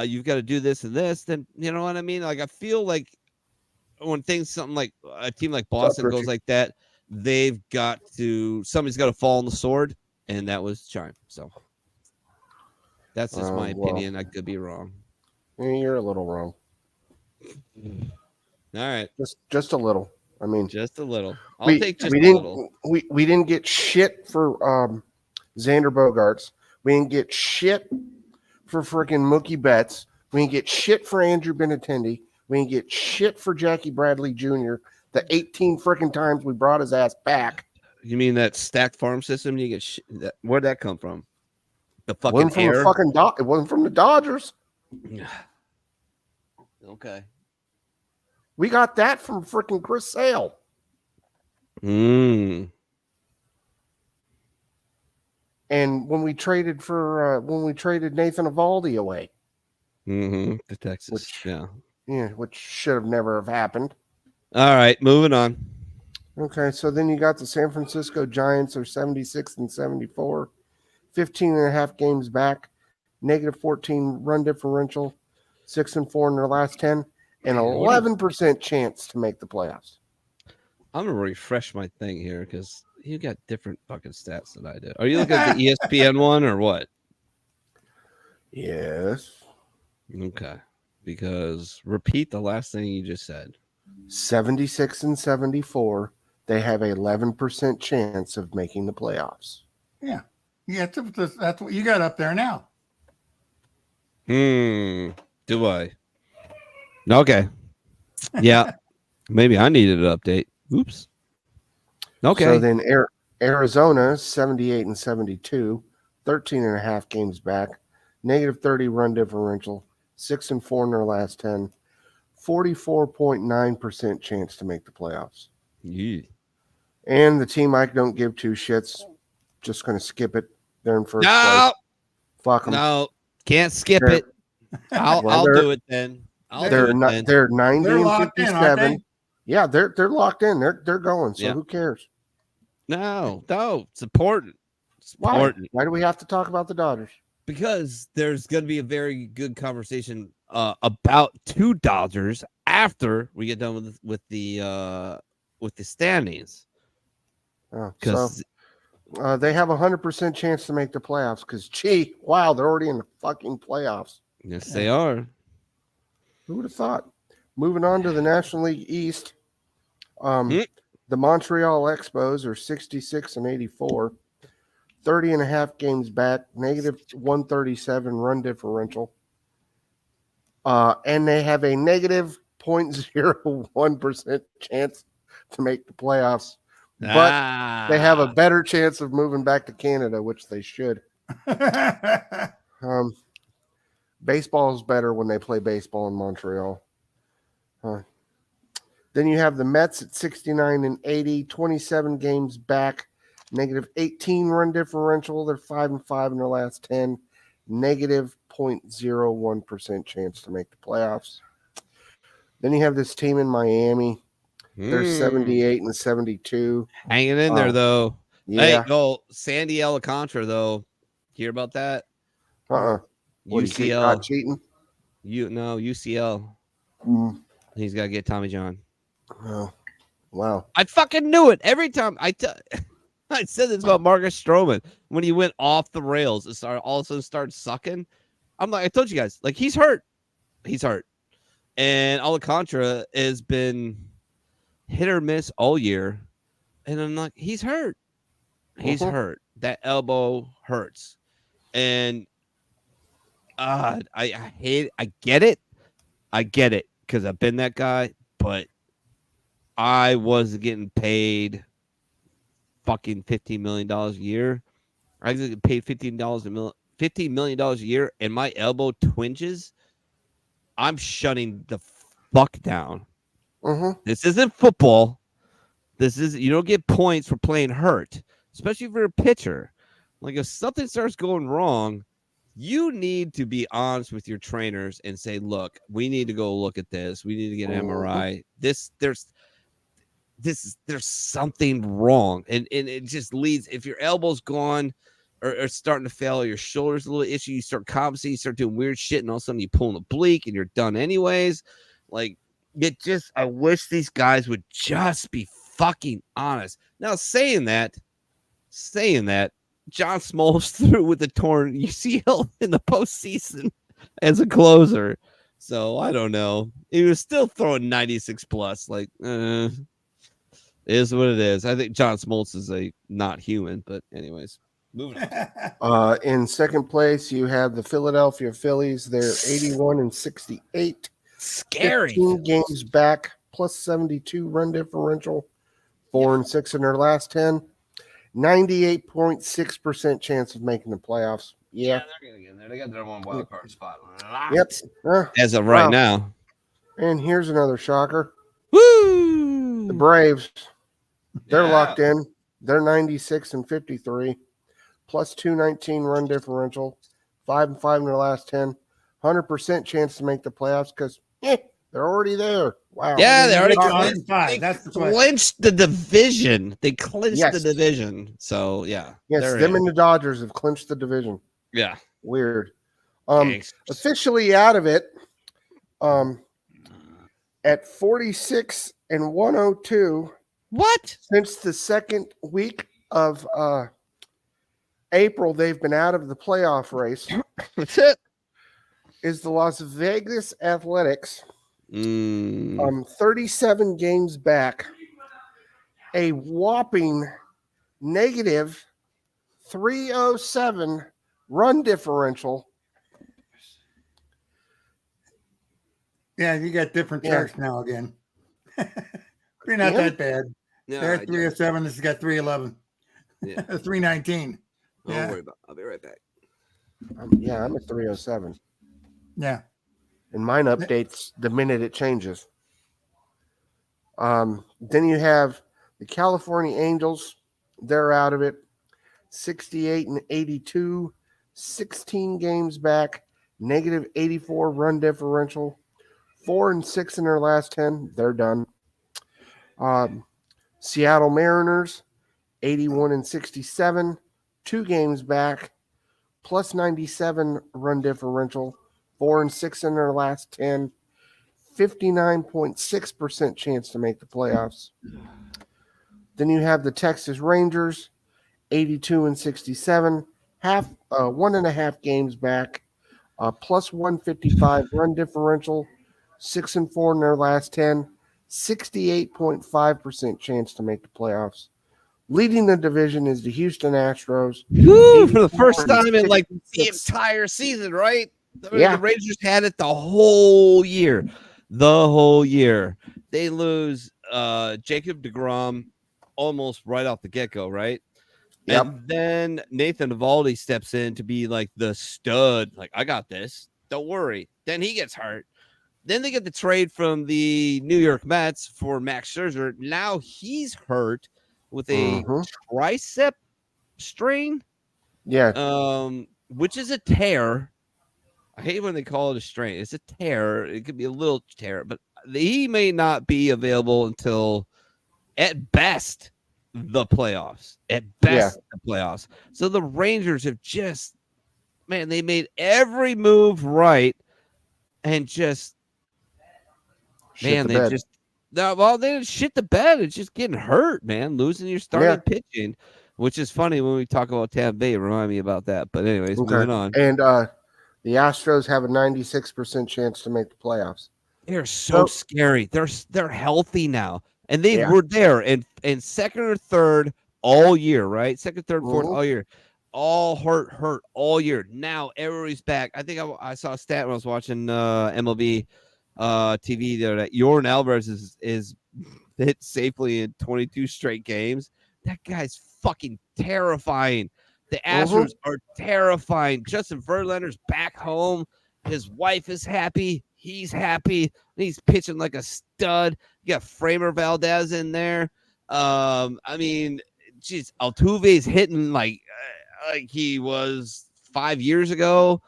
S3: You've got to do this and this. Then, you know what I mean? Like, I feel like when something like a team like Boston goes like that, somebody's got to fall on the sword. And that was Chime. So that's just my opinion. I could be wrong.
S5: You're a little wrong.
S3: All right.
S5: Just a little. I mean,
S3: just a little. I'll take just a little.
S5: We didn't get shit for Xander Bogaerts. We didn't get shit for freaking Mookie Betts. We didn't get shit for Andrew Benintendi. We didn't get shit for Jackie Bradley Jr. The 18 freaking times we brought his ass back.
S3: You mean that stacked farm system? You get where'd that come from? The fucking
S5: Wasn't from
S3: air?
S5: the fucking it wasn't from the Dodgers.
S3: Okay.
S5: We got that from freaking Chris Sale.
S3: Mm.
S5: And when we traded Nathan Eovaldi away.
S3: Mm-hmm. The Texas.
S5: Which should have never have happened.
S3: All right, moving on.
S5: Okay, so then you got the San Francisco Giants are 76 and 74, 15 and a half games back, negative 14 run differential, 6 and 4 in their last 10, and 11% chance to make the playoffs.
S3: I'm gonna refresh my thing here because you got different fucking stats than I do. Are you looking at the ESPN one or what?
S5: Yes.
S3: Okay. Because repeat the last thing you just said.
S5: 76 and 74. They have an 11% chance of making the playoffs.
S4: Yeah. That's what you got up there now.
S3: Do I? Okay. Yeah. Maybe I needed an update. Oops. Okay.
S5: So then Arizona 78 and 72, 13 and a half games back, negative 30 run differential, 6 and 4 in their last 10, 44.9% chance to make the playoffs.
S3: Yeah.
S5: And the team I don't give two shits, just going to skip it. They're in first
S3: No.
S5: place. Fuck them.
S3: No, can't skip it. I'll do it then.
S5: They're 90
S4: They're
S5: and
S4: locked in,
S5: 57.
S4: aren't they?
S5: Yeah, they're locked in. They're going. So who cares?
S3: No, it's important. It's
S5: Why?
S3: important.
S5: Why do we have to talk about the Dodgers?
S3: Because there's going to be a very good conversation about two Dodgers after we get done with the standings.
S5: Because they have 100% chance to make the playoffs. Because they're already in the fucking playoffs.
S3: Yes, they are.
S5: Who would have thought? Moving on to the National League East, the Montreal Expos are 66 and 84, 30 and a half games back, negative 137 run differential. And they have a negative 0.01% chance to make the playoffs. But they have a better chance of moving back to Canada, which they should. Baseball is better when they play baseball in Montreal. Then you have the Mets at 69 and 80, 27 games back, negative 18 run differential. They're 5 and 5 in their last 10, negative 0.01% chance to make the playoffs. Then you have this team in Miami. They're 78 and 72.
S3: Hanging in there, though.
S5: Yeah.
S3: Hey, no, Sandy Alcantara, though. Hear about that?
S5: UCL. Not cheating?
S3: UCL. He's got to get Tommy John.
S5: Oh, wow.
S3: I fucking knew it. Every time I said this about Marcus Stroman. When he went off the rails, it all of a sudden started sucking. I'm like, I told you guys, like, he's hurt. He's hurt. And Alcantara has been hit or miss all year. And I'm like, he's hurt. He's hurt. That elbow hurts. And I hate it. I get it because I've been that guy, but I was getting paid fucking $15 million a year. I was getting paid $15 million a year, and my elbow twinges. I'm shutting the fuck down. This isn't football. You don't get points for playing hurt, especially if you're a pitcher. Like, if something starts going wrong, you need to be honest with your trainers and say, look, we need to go look at this. We need to get an MRI. There's something wrong. And it just leads, if your elbow's gone or starting to fail, or your shoulder's a little issue, you start compensating, you start doing weird shit, and all of a sudden you pull an oblique and you're done anyways. Like, I wish these guys would just be fucking honest. Now, saying that, John Smoltz threw with the torn UCL in the postseason as a closer. So I don't know. He was still throwing 96 plus. Like, is what it is. I think John Smoltz is not human, but anyways, moving on.
S5: In second place, you have the Philadelphia Phillies. They're 81 and 68.
S3: Scary.
S5: 15 games back, plus 72 run differential, 4-6 in their last 10. 98.6% chance of making the playoffs. Yeah.
S3: they're gonna get in there. They got their one wild card spot.
S5: Yep.
S3: As of right
S5: Wow.
S3: now.
S5: And here's another shocker.
S3: Woo!
S5: The Braves. They're
S3: Yeah.
S5: locked in. They're 96 and 53, plus 219 run differential, 5-5 in their last 10. 100% chance to make the playoffs because they're already there. Wow.
S3: Yeah, they already
S4: That's the question.
S3: clinched the division. They clinched
S5: Yes.
S3: the division. So yeah.
S5: Yes,
S3: they're
S5: them
S3: in.
S5: and the Dodgers have clinched the division.
S3: Yeah.
S5: Weird.
S3: Gangsters.
S5: Officially out of it. At 46 and 102.
S3: What?
S5: Since the second week of April, they've been out of the playoff race.
S3: That's it.
S5: Is the Las Vegas Athletics.
S3: 37
S5: 37 games back. A whopping negative 307 run differential.
S4: Yeah, you got different charts now again. You're not that bad.
S3: No,
S4: They're at 307. This has got 311.
S3: Yeah.
S4: 319.
S3: Don't
S4: Yeah.
S3: worry about it. I'll be right back.
S5: I'm at 307.
S4: Yeah.
S5: And mine updates the minute it changes. Then you have the California Angels. They're out of it. 68 and 82. 16 games back. Negative 84 run differential. 4-6 in their last 10. They're done. Seattle Mariners. 81 and 67. 2 games back. Plus 97 run differential. 4-6 in their last 10. 59.6% chance to make the playoffs. Then you have the Texas Rangers, 82 and 67, 1.5 games back, plus 155 run differential, 6-4 in their last 10, 68.5% chance to make the playoffs. Leading the division is the Houston Astros.
S3: Woo, for the first time in like the entire season, right?
S5: Yeah.
S3: The Rangers had it the whole year. The whole year. They lose Jacob deGrom almost right off the get-go, right?
S5: Yep.
S3: And then Nathan Eovaldi steps in to be like the stud. Like, I got this. Don't worry. Then he gets hurt. Then they get the trade from the New York Mets for Max Scherzer. Now he's hurt with a tricep strain.
S5: Yeah.
S3: Which is a tear. I hate when they call it a strain. It's a tear. It could be a little tear, but he may not be available until, at best, the playoffs. At best, the playoffs. So the Rangers have just, man, they made every move right, and just, man, they just, no, well, they didn't shit the bed. It's just getting hurt, man. Losing your starting pitching, which is funny when we talk about Tampa Bay. Remind me about that. But anyways, moving on.
S5: And the Astros have a 96% chance to make the playoffs.
S3: They're so scary. They're healthy now, and they were there and second or third all year, right? Second, third, fourth all year, all hurt all year. Now everybody's back. I think I saw a stat when I was watching MLB TV the other day. Yordan Alvarez is hit safely in 22 straight games. That guy's fucking terrifying. The Astros are terrifying. Justin Verlander's back home. His wife is happy. He's happy. He's pitching like a stud. You got Framer Valdez in there. I mean, geez, Altuve's hitting like he was 5 years ago.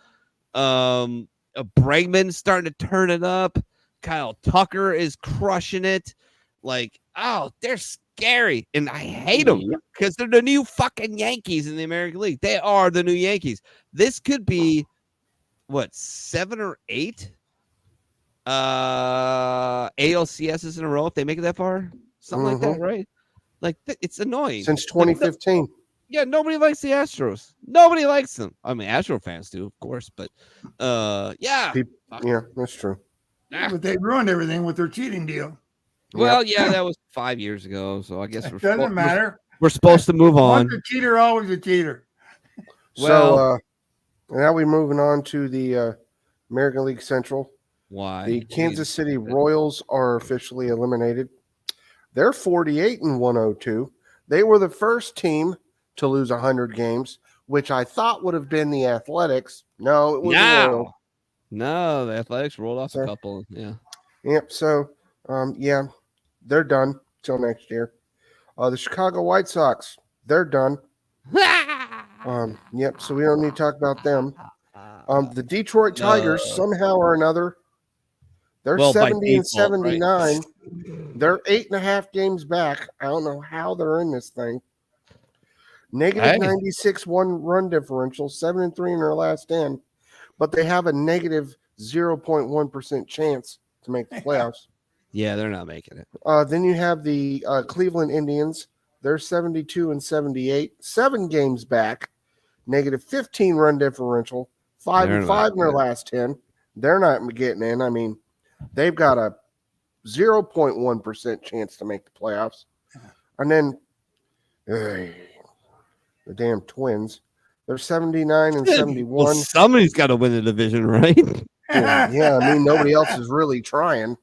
S3: Bregman's starting to turn it up. Kyle Tucker is crushing it. Like, oh, they're scary, and I hate them because they're the new fucking Yankees in the American League. They are the new Yankees. This could be what, 7 or 8 ALCSs in a row if they make it that far, something like that, right? Like it's annoying
S5: since 2015.
S3: Yeah, nobody likes the Astros. Nobody likes them. I mean, Astro fans do, of course, but yeah,
S5: that's true.
S4: But they ruined everything with their cheating deal.
S3: Well, yeah, that was 5 years ago, so I guess
S4: it doesn't matter.
S3: We're supposed to move on.
S4: Once a cheater, always a cheater.
S5: Well, so now we're moving on to the American League Central.
S3: Why?
S5: The Kansas City Royals are officially eliminated. They're 48-102. They were the first team to lose 100 games, which I thought would have been the Athletics. No, it was the Royals.
S3: No, the Athletics rolled off a couple. Yeah.
S5: Yep. So, yeah, they're done till next year. The Chicago White Sox, they're done. Yep. So we don't need to talk about them. The Detroit Tigers, somehow or another, they're 70-79. Right? They're 8.5 games back. I don't know how they're in this thing. Negative 96 run differential, 7-3 in their last 10, but they have a negative 0.1% chance to make the playoffs.
S3: Yeah, they're not making it.
S5: Then you have the Cleveland Indians. They're 72-78, 7 games back, negative 15 run differential, 5-5 in their last 10. They're not getting in. I mean, they've got a 0.1% chance to make the playoffs. And then the damn Twins. They're 79-71.
S3: Well, somebody's got to win the division, right?
S5: Yeah, I mean, nobody else is really trying.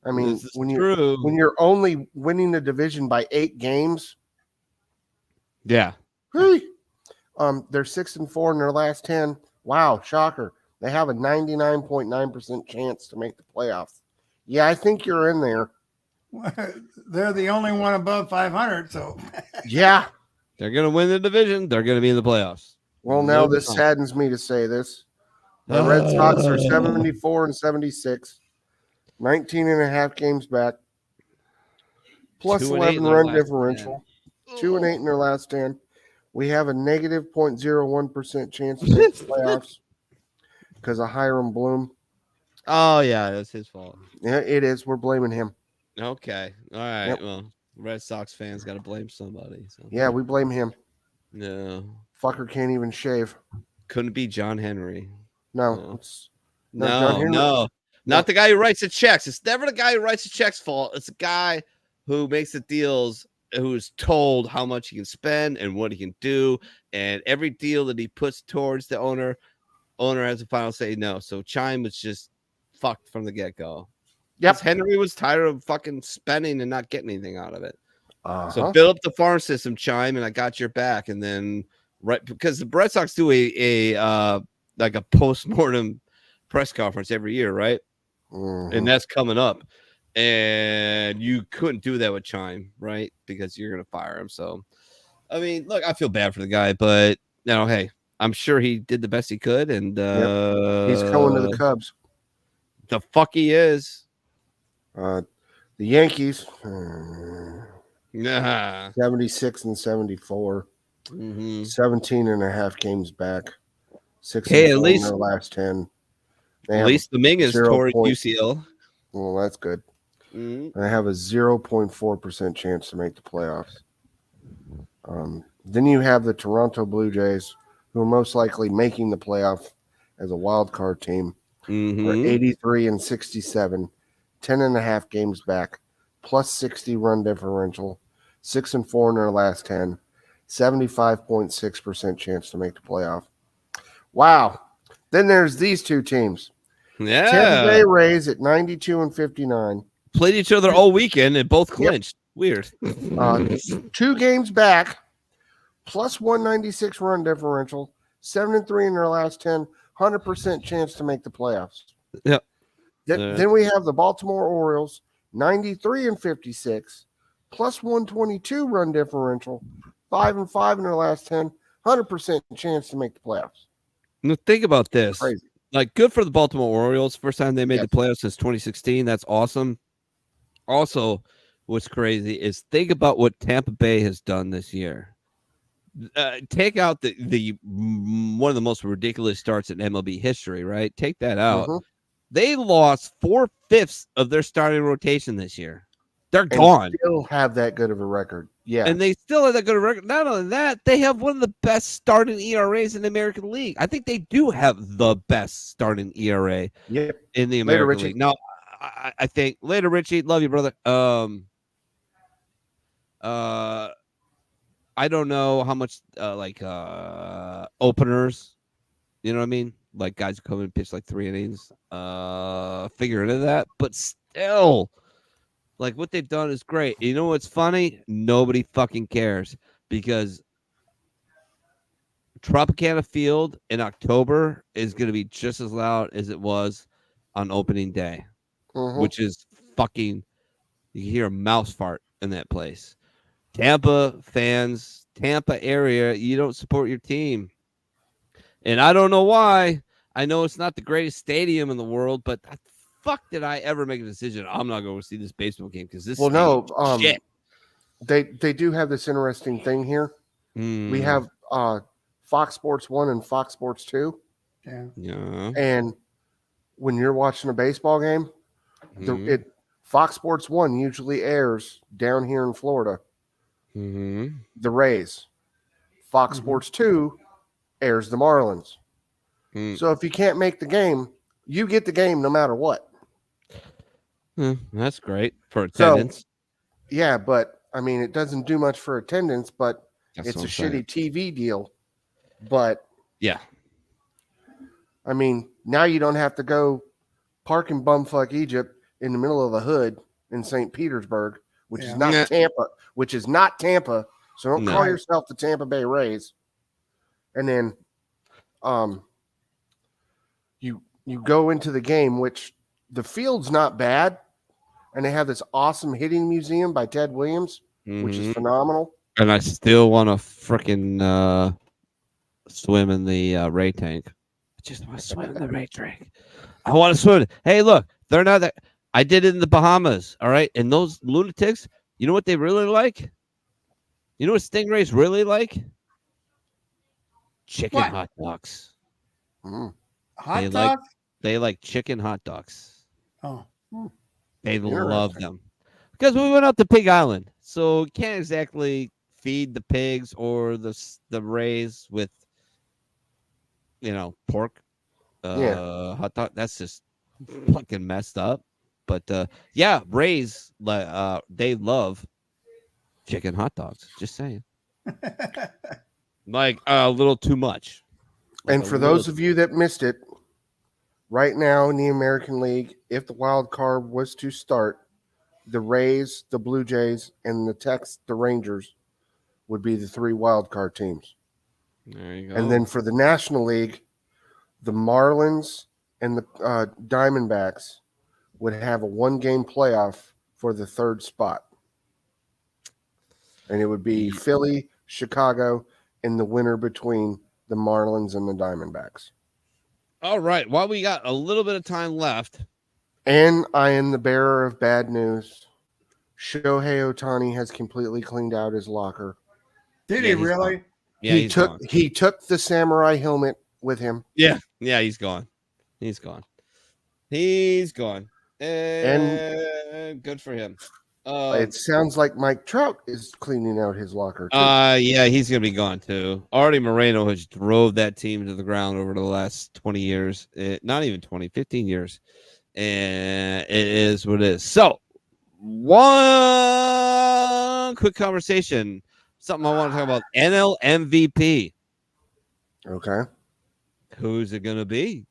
S5: I mean, when you're only winning the division by 8 games.
S3: Yeah.
S5: Hey, they're 6-4 in their last 10. Wow, shocker. They have a 99.9% chance to make the playoffs. Yeah, I think you're in there.
S4: They're the only one above 500, so.
S5: Yeah.
S3: They're going to win the division. They're going to be in the playoffs.
S5: Well, now this saddens me to say this. The Red Sox are 74-76, 19.5 games back, plus 11 run differential, 2-8 in their last 10. We have a negative 0.01% chance to make the playoffs because of Hiram Bloom.
S3: Oh, yeah, that's his fault.
S5: Yeah, it is. We're blaming him.
S3: Okay. All right.
S5: Yep.
S3: Well, Red Sox fans got to blame somebody. So.
S5: Yeah, we blame him.
S3: No.
S5: Fucker can't even shave.
S3: Couldn't be John Henry.
S5: No.
S3: No. Not the guy who writes the checks. It's never the guy who writes the checks' fault. It's the guy who makes the deals, who's told how much he can spend and what he can do. And every deal that he puts towards the owner has a final say no. So Chime was just fucked from the get-go. Yep. Henry was tired of fucking spending and not getting anything out of it. So build up the farm system, Chime, and I got your back. And then because the Red Sox do a like a post-mortem press conference every year, right? Mm-hmm. And that's coming up. And you couldn't do that with Chime, right? Because you're going to fire him. So, I mean, look, I feel bad for the guy, but, hey, I'm sure he did the best he could. And
S5: he's going to the Cubs.
S3: The fuck he is.
S5: The Yankees, 76-74, 17.5 games back, 6
S3: at least
S5: in their last 10.
S3: At least Dominguez tore UCL.
S5: Well, that's good. Mm-hmm. They have a 0.4% chance to make the playoffs. Then you have the Toronto Blue Jays, who are most likely making the playoff as a wild card team. Mm-hmm. They're 83-67, 10.5 games back, plus 60 run differential, 6-4 in their last 10, 75.6% chance to make the playoff. Wow. Then there's these two teams.
S3: Yeah.
S5: Tampa Bay Rays at 92-59.
S3: Played each other all weekend and both clinched. Yep.
S5: Weird. 2 games back, plus 196 run differential, 7-3 in their last 10, 100% chance to make the playoffs.
S3: Yep.
S5: Then we have the Baltimore Orioles, 93-56, plus 122 run differential, 5-5 in their last 10, 100% chance to make the playoffs.
S3: Now think about this.
S5: Crazy.
S3: Like, good for the Baltimore Orioles. First time they made the playoffs since 2016. That's awesome. Also, what's crazy is think about what Tampa Bay has done this year. Take out the one of the most ridiculous starts in MLB history, right? Take that out. Mm-hmm. They lost 4/5 of their starting rotation this year. They're gone.
S5: Still have that good of a record. Yeah.
S3: And they still have that good of a record. Not only that, they have one of the best starting ERAs in the American League. I think they do have the best starting ERA in the American League. Now, I think later, Richie, love you, brother. I don't know how much openers You know what I mean? Like guys who come in and pitch like 3 innings, figure into that. But still, like what they've done is great. You know what's funny? Nobody fucking cares because Tropicana Field in October is going to be just as loud as it was on opening day, which is fucking. You can hear a mouse fart in that place. Tampa fans, Tampa area, you don't support your team. And I don't know why. I know it's not the greatest stadium in the world, but the fuck did I ever make a decision? I'm not going to see this baseball game because this shit.
S5: They do have this interesting thing here. We have Fox Sports 1 and Fox Sports 2.
S3: Yeah.
S5: And when you're watching a baseball game, Fox Sports 1 usually airs down here in Florida. The Rays. Fox Sports 2 airs the Marlins. So if you can't make the game, you get the game no matter what.
S3: That's great for attendance.
S5: So, yeah, but I mean, it doesn't do much for attendance, but it's a shitty TV deal. But
S3: yeah,
S5: I mean, now you don't have to go park in bumfuck Egypt in the middle of the hood in St. Petersburg, which is not Tampa. Which is not Tampa. So don't call yourself the Tampa Bay Rays. And then, you go into the game, which the field's not bad, and they have this awesome hitting museum by Ted Williams, which is phenomenal.
S3: And I still want to freaking swim in the Ray tank. I just want to swim in the Ray tank. I want to swim. Hey, look, they're not that. I did it in the Bahamas, all right? And those lunatics, you know what they really like? You know what stingrays really like? Chicken hot dogs.
S4: Hot dogs?
S3: They like chicken hot dogs.
S4: Oh.
S3: They love them. Because we went out to Pig Island. So you can't exactly feed the pigs or the rays with, pork. Hot dog. That's just fucking messed up. But yeah, rays, they love chicken hot dogs. Just saying. Like a little too much.
S5: And for those of you that missed it, right now in the American League, if the wild card was to start, the Rays, the Blue Jays, and the Rangers would be the 3 wild card teams.
S3: There you go.
S5: And then for the National League, the Marlins and the Diamondbacks would have a 1-game playoff for the 3rd spot. And it would be Philly, Chicago, and the winner between the Marlins and the Diamondbacks.
S3: All right. While we got a little bit of time left.
S5: And I am the bearer of bad news. Shohei Ohtani has completely cleaned out his locker.
S4: Did he really?
S3: Gone. Yeah,
S5: he took the samurai helmet with him.
S3: Yeah, he's gone. He's gone. And good for him.
S5: It sounds like Mike Trout is cleaning out his locker too.
S3: Yeah, he's gonna be gone too. Artie Moreno has drove that team to the ground over the last 20 years. Not even 20, 15 years. And it is what it is. So one quick conversation. Something I want to talk about. NL MVP.
S5: Okay.
S3: Who's it gonna be?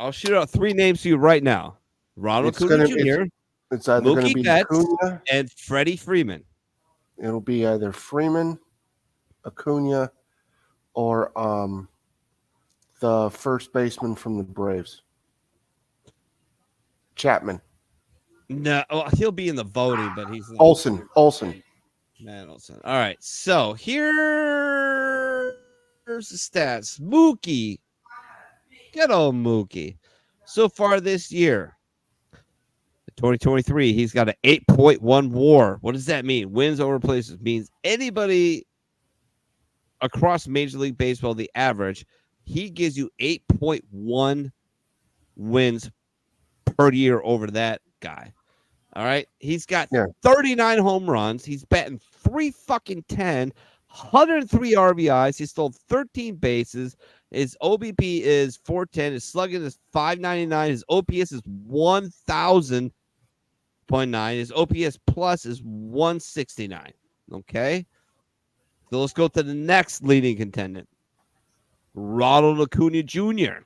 S3: I'll shoot out 3 names to you right now. Ronald Acuna Jr.,
S5: it's either going to be
S3: Betts,
S5: Acuna
S3: and Freddie Freeman.
S5: It'll be either Freeman, Acuna, or the first baseman from the Braves, Chapman.
S3: No, he'll be in the voting, but he's not.
S5: Olsen.
S3: Man, Olsen. All right, so here's the stats. Mookie. Good old Mookie. So far this year, 2023, he's got an 8.1 WAR. What does that mean? Wins over replaces. Means anybody across Major League Baseball, the average, he gives you 8.1 wins per year over that guy. All right. He's got 39 home runs. He's batting .310, 103 RBIs. He stole 13 bases. His OBP is 410. His slugging is 599. His OPS is 1,000. 6.9. His OPS plus is 169. Okay. So let's go to the next leading contender. Ronald Acuna Jr.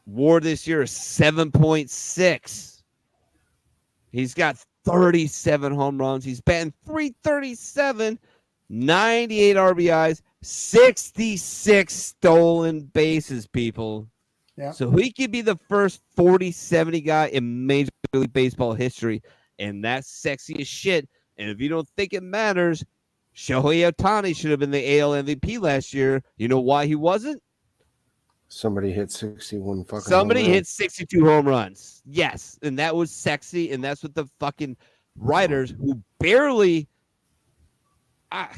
S3: WAR this year is 7.6. He's got 37 home runs. He's batting .337, 98 RBIs, 66 stolen bases, people.
S4: Yeah.
S3: So he could be the first 40-70 guy in Major League Baseball history, and that's sexy as shit. And if you don't think it matters, Shohei Ohtani should have been the AL MVP last year. You know why he wasn't?
S5: Somebody hit 61 fucking.
S3: Somebody hit 62 home runs. Yes, and that was sexy, and that's what the fucking writers who barely. I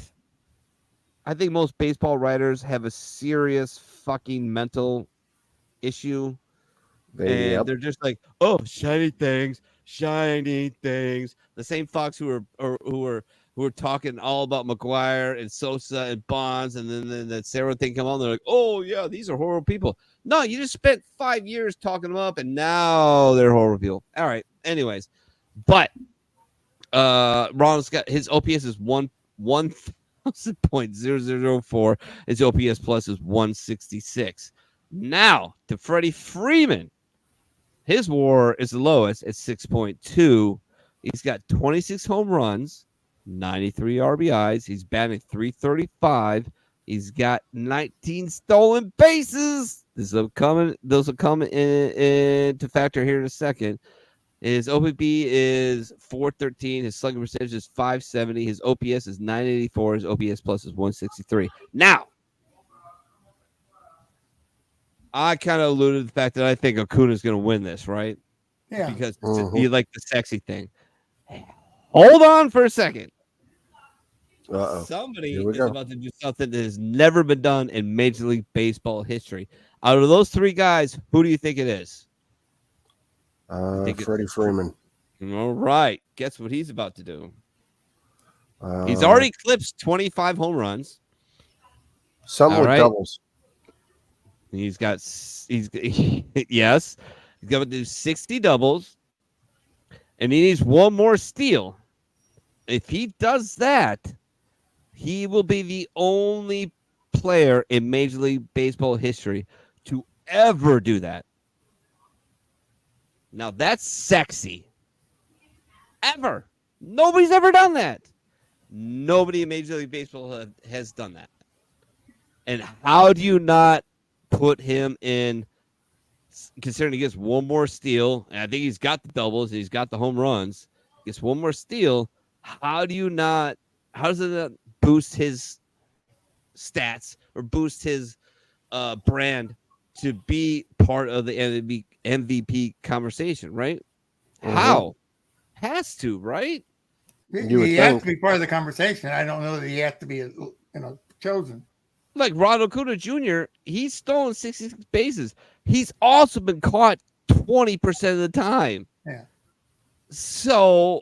S3: think most baseball writers have a serious fucking mental issue. They're just like, oh, shiny things. The same fucks who are talking all about McGuire and Sosa and Bonds, and then that Sarah thing come on. They're like, oh yeah, these are horrible people. No, you just spent 5 years talking them up, and now they're horrible people. All right. Anyways, but Ronald's got his OPS is 1,000.0004. His OPS plus is 166. Now to Freddie Freeman. His WAR is the lowest at 6.2. He's got 26 home runs, 93 RBIs. He's batting .335. He's got 19 stolen bases. Those will come in to factor here in a second. His OPB is 413. His slugging percentage is 570. His OPS is 984. His OPS plus is 163. Now, I kind of alluded to the fact that I think Acuna's going to win this, right?
S4: Yeah.
S3: Because you like the sexy thing. Hold on for a second. Somebody is about to do something that has never been done in Major League Baseball history. Out of those three guys, who do you think it is?
S5: Freddie Freeman.
S3: All right. Guess what he's about to do? He's already eclipsed 25 home runs.
S5: Some with doubles.
S3: Yes. He's got to do 60 doubles, and he needs one more steal. If he does that, he will be the only player in Major League Baseball history to ever do that. Now that's sexy. Ever. Nobody's ever done that. Nobody in Major League Baseball has done that. And how do you not put him in, considering he gets one more steal, and I think he's got the doubles and he's got the home runs, gets one more steal, how does it not boost his stats or boost his brand to be part of the MVP conversation, right? How? Has to, right?
S4: He has to be part of the conversation. I don't know that he has to be, chosen.
S3: Like Ronald Acuna Jr., he's stolen 66 bases. He's also been caught 20% of the time.
S4: Yeah.
S3: So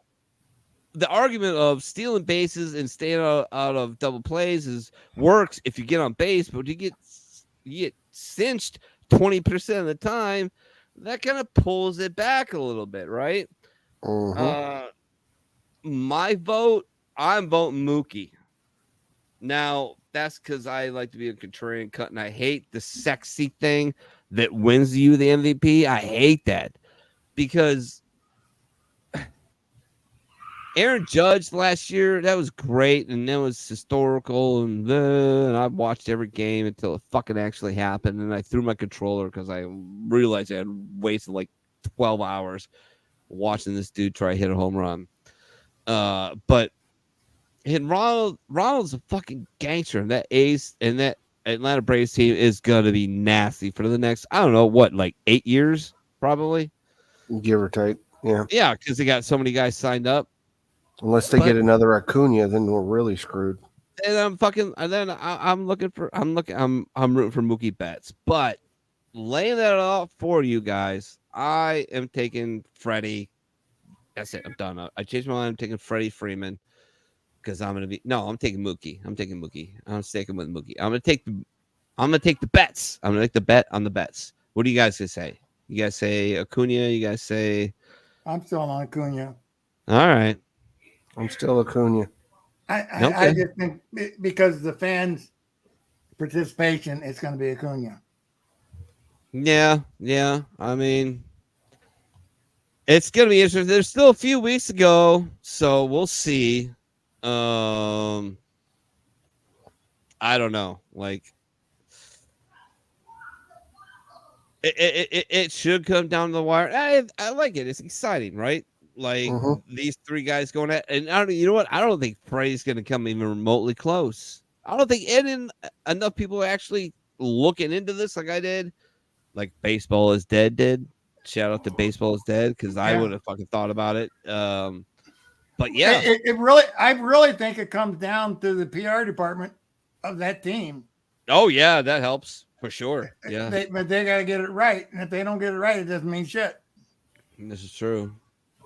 S3: the argument of stealing bases and staying out of double plays works if you get on base, but you get cinched 20% of the time. That kind of pulls it back a little bit, right? My vote, I'm voting Mookie. Now, that's because I like to be a contrarian cut, and I hate the sexy thing that wins you the MVP. I hate that because Aaron Judge last year, that was great, and that was historical, and I watched every game until it fucking actually happened, and I threw my controller because I realized I had wasted like 12 hours watching this dude try to hit a home run. But Ronald's a fucking gangster, and that A's and that Atlanta Braves team is gonna be nasty for the next, I don't know what, like 8 years, probably,
S5: give or take.
S3: Yeah, because they got so many guys signed up.
S5: Unless they get another Acuna, then we're really screwed.
S3: And I'm rooting for Mookie Betts. But laying that out for you guys, I am taking Freddie. That's it. I'm done. I changed my mind. I'm taking Freddie Freeman. Because I'm taking Mookie. I'm sticking with Mookie. I'm gonna take the bets. I'm gonna take the bet on the bets. What do you guys say? You guys say Acuna? You guys say
S4: I'm still on Acuna.
S3: All right.
S5: I'm still Acuna.
S4: I just think because the fans' participation, it's going to be Acuna.
S3: Yeah. I mean, it's gonna be interesting. There's still a few weeks to go, so we'll see. I don't know. Like, it should come down to the wire. I like it. It's exciting, right? Like these three guys going at, and you know what? I don't think Freddie's going to come even remotely close. I don't think enough people are actually looking into this like I did. Like Baseball is Dead did. Shout out to Baseball is Dead because I would have fucking thought about it. But yeah,
S4: I really think it comes down to the PR department of that team.
S3: Oh yeah, that helps for sure. Yeah,
S4: but they got to get it right, and if they don't get it right, it doesn't mean shit.
S3: This is true.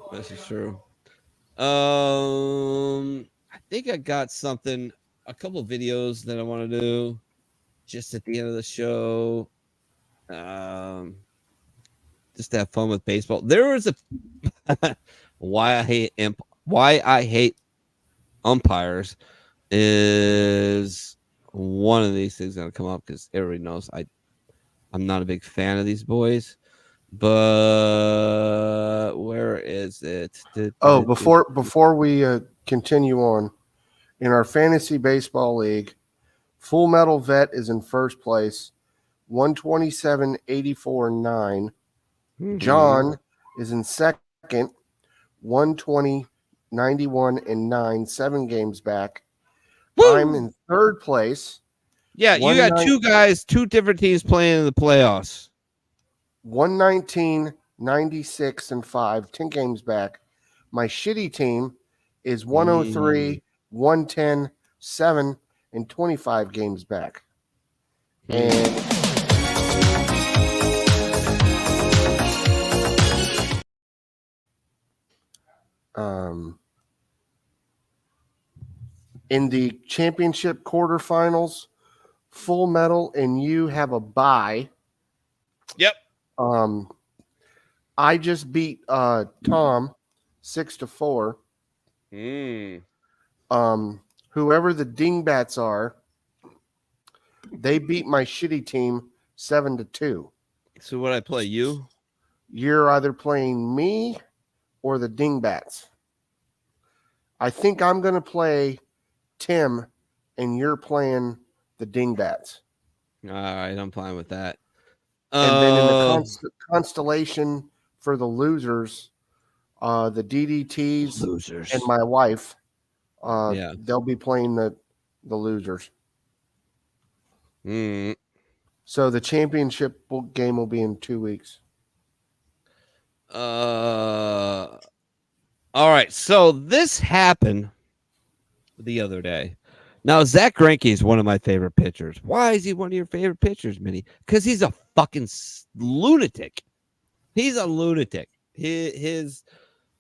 S3: I think I got something, a couple of videos that I want to do just at the end of the show. Just to have fun with baseball. There was a why I hate umpires is one of these things gonna come up because everybody knows I'm not a big fan of these boys. But where is it?
S5: Before we continue on, in our fantasy baseball league, Full Metal Vet is in first place, 127.84.9. John is in second, 120.91.9, 7 games back. Woo! I'm in third place.
S3: Yeah, you got two guys, two different teams playing in the playoffs.
S5: 119.96.5, 10 games back. My shitty team is 103, 110.7, and 25 games back. And in the championship quarterfinals, Full Metal and you have a bye.
S3: Yep.
S5: I just beat Tom 6-4. Whoever the Dingbats are, they beat my shitty team 7-2.
S3: So what I play you?
S5: You're either playing me or the Dingbats. I think I'm going to play Tim, and you're playing the Dingbats.
S3: All right, I'm fine with that.
S5: And then in the constellation for the losers, the DDTs and my wife, they'll be playing the losers. So the championship game will be in 2 weeks.
S3: All right, so this happened the other day. Now, Zach Greinke is one of my favorite pitchers. Why is he one of your favorite pitchers, Mini? Because he's a fucking lunatic. He's a lunatic. His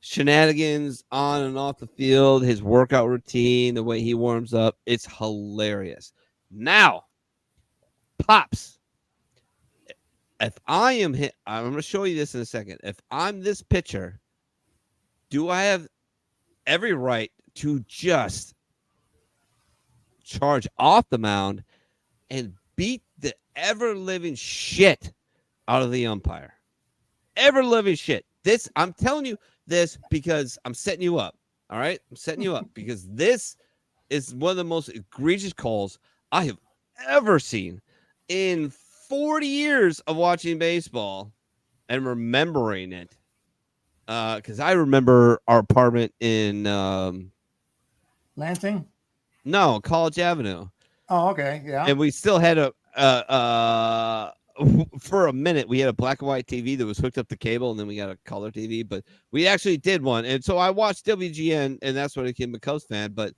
S3: shenanigans on and off the field, his workout routine, the way he warms up, it's hilarious. Now, Pops, if I am hit, I'm going to show you this in a second. If I'm this pitcher, do I have every right to just charge off the mound and beat the ever-living shit out of the umpire? Ever-living shit. This, I'm telling you this because I'm setting you up. All right? I'm setting you up because this is one of the most egregious calls I have ever seen in 40 years of watching baseball and remembering it. Because I remember our apartment in
S4: Lansing?
S3: No, College Avenue.
S4: Oh, okay, yeah.
S3: And we still had for a minute we had a black and white TV that was hooked up to cable, and then we got a color TV. But we actually did one, and so I watched WGN, and that's when I became a Cubs fan. But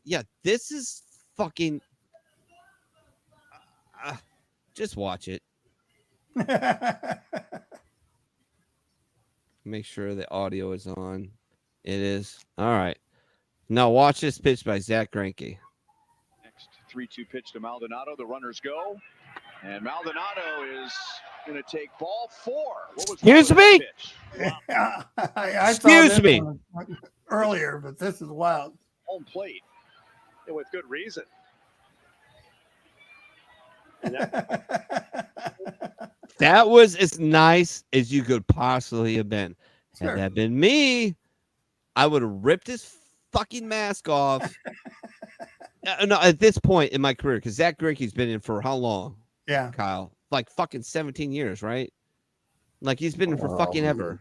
S3: yeah, this is fucking. Just watch it. Make sure the audio is on. It is. All right. Now watch this pitch by Zach Greinke.
S9: Next 3-2 pitch to Maldonado. The runners go. And Maldonado is Going to take ball 4. What was
S2: Excuse me?
S4: I saw
S2: Excuse
S4: this
S2: me.
S4: one earlier, but this is wild.
S9: Home plate, and with good reason.
S3: That was as nice as you could possibly have been.
S4: Sure.
S3: Had that been me, I would have ripped his fucking mask off. No, at this point in my career, because Zach Greinke's been in for how long?
S4: Yeah.
S3: Kyle, like fucking 17 years, right? Like he's been in for fucking ever.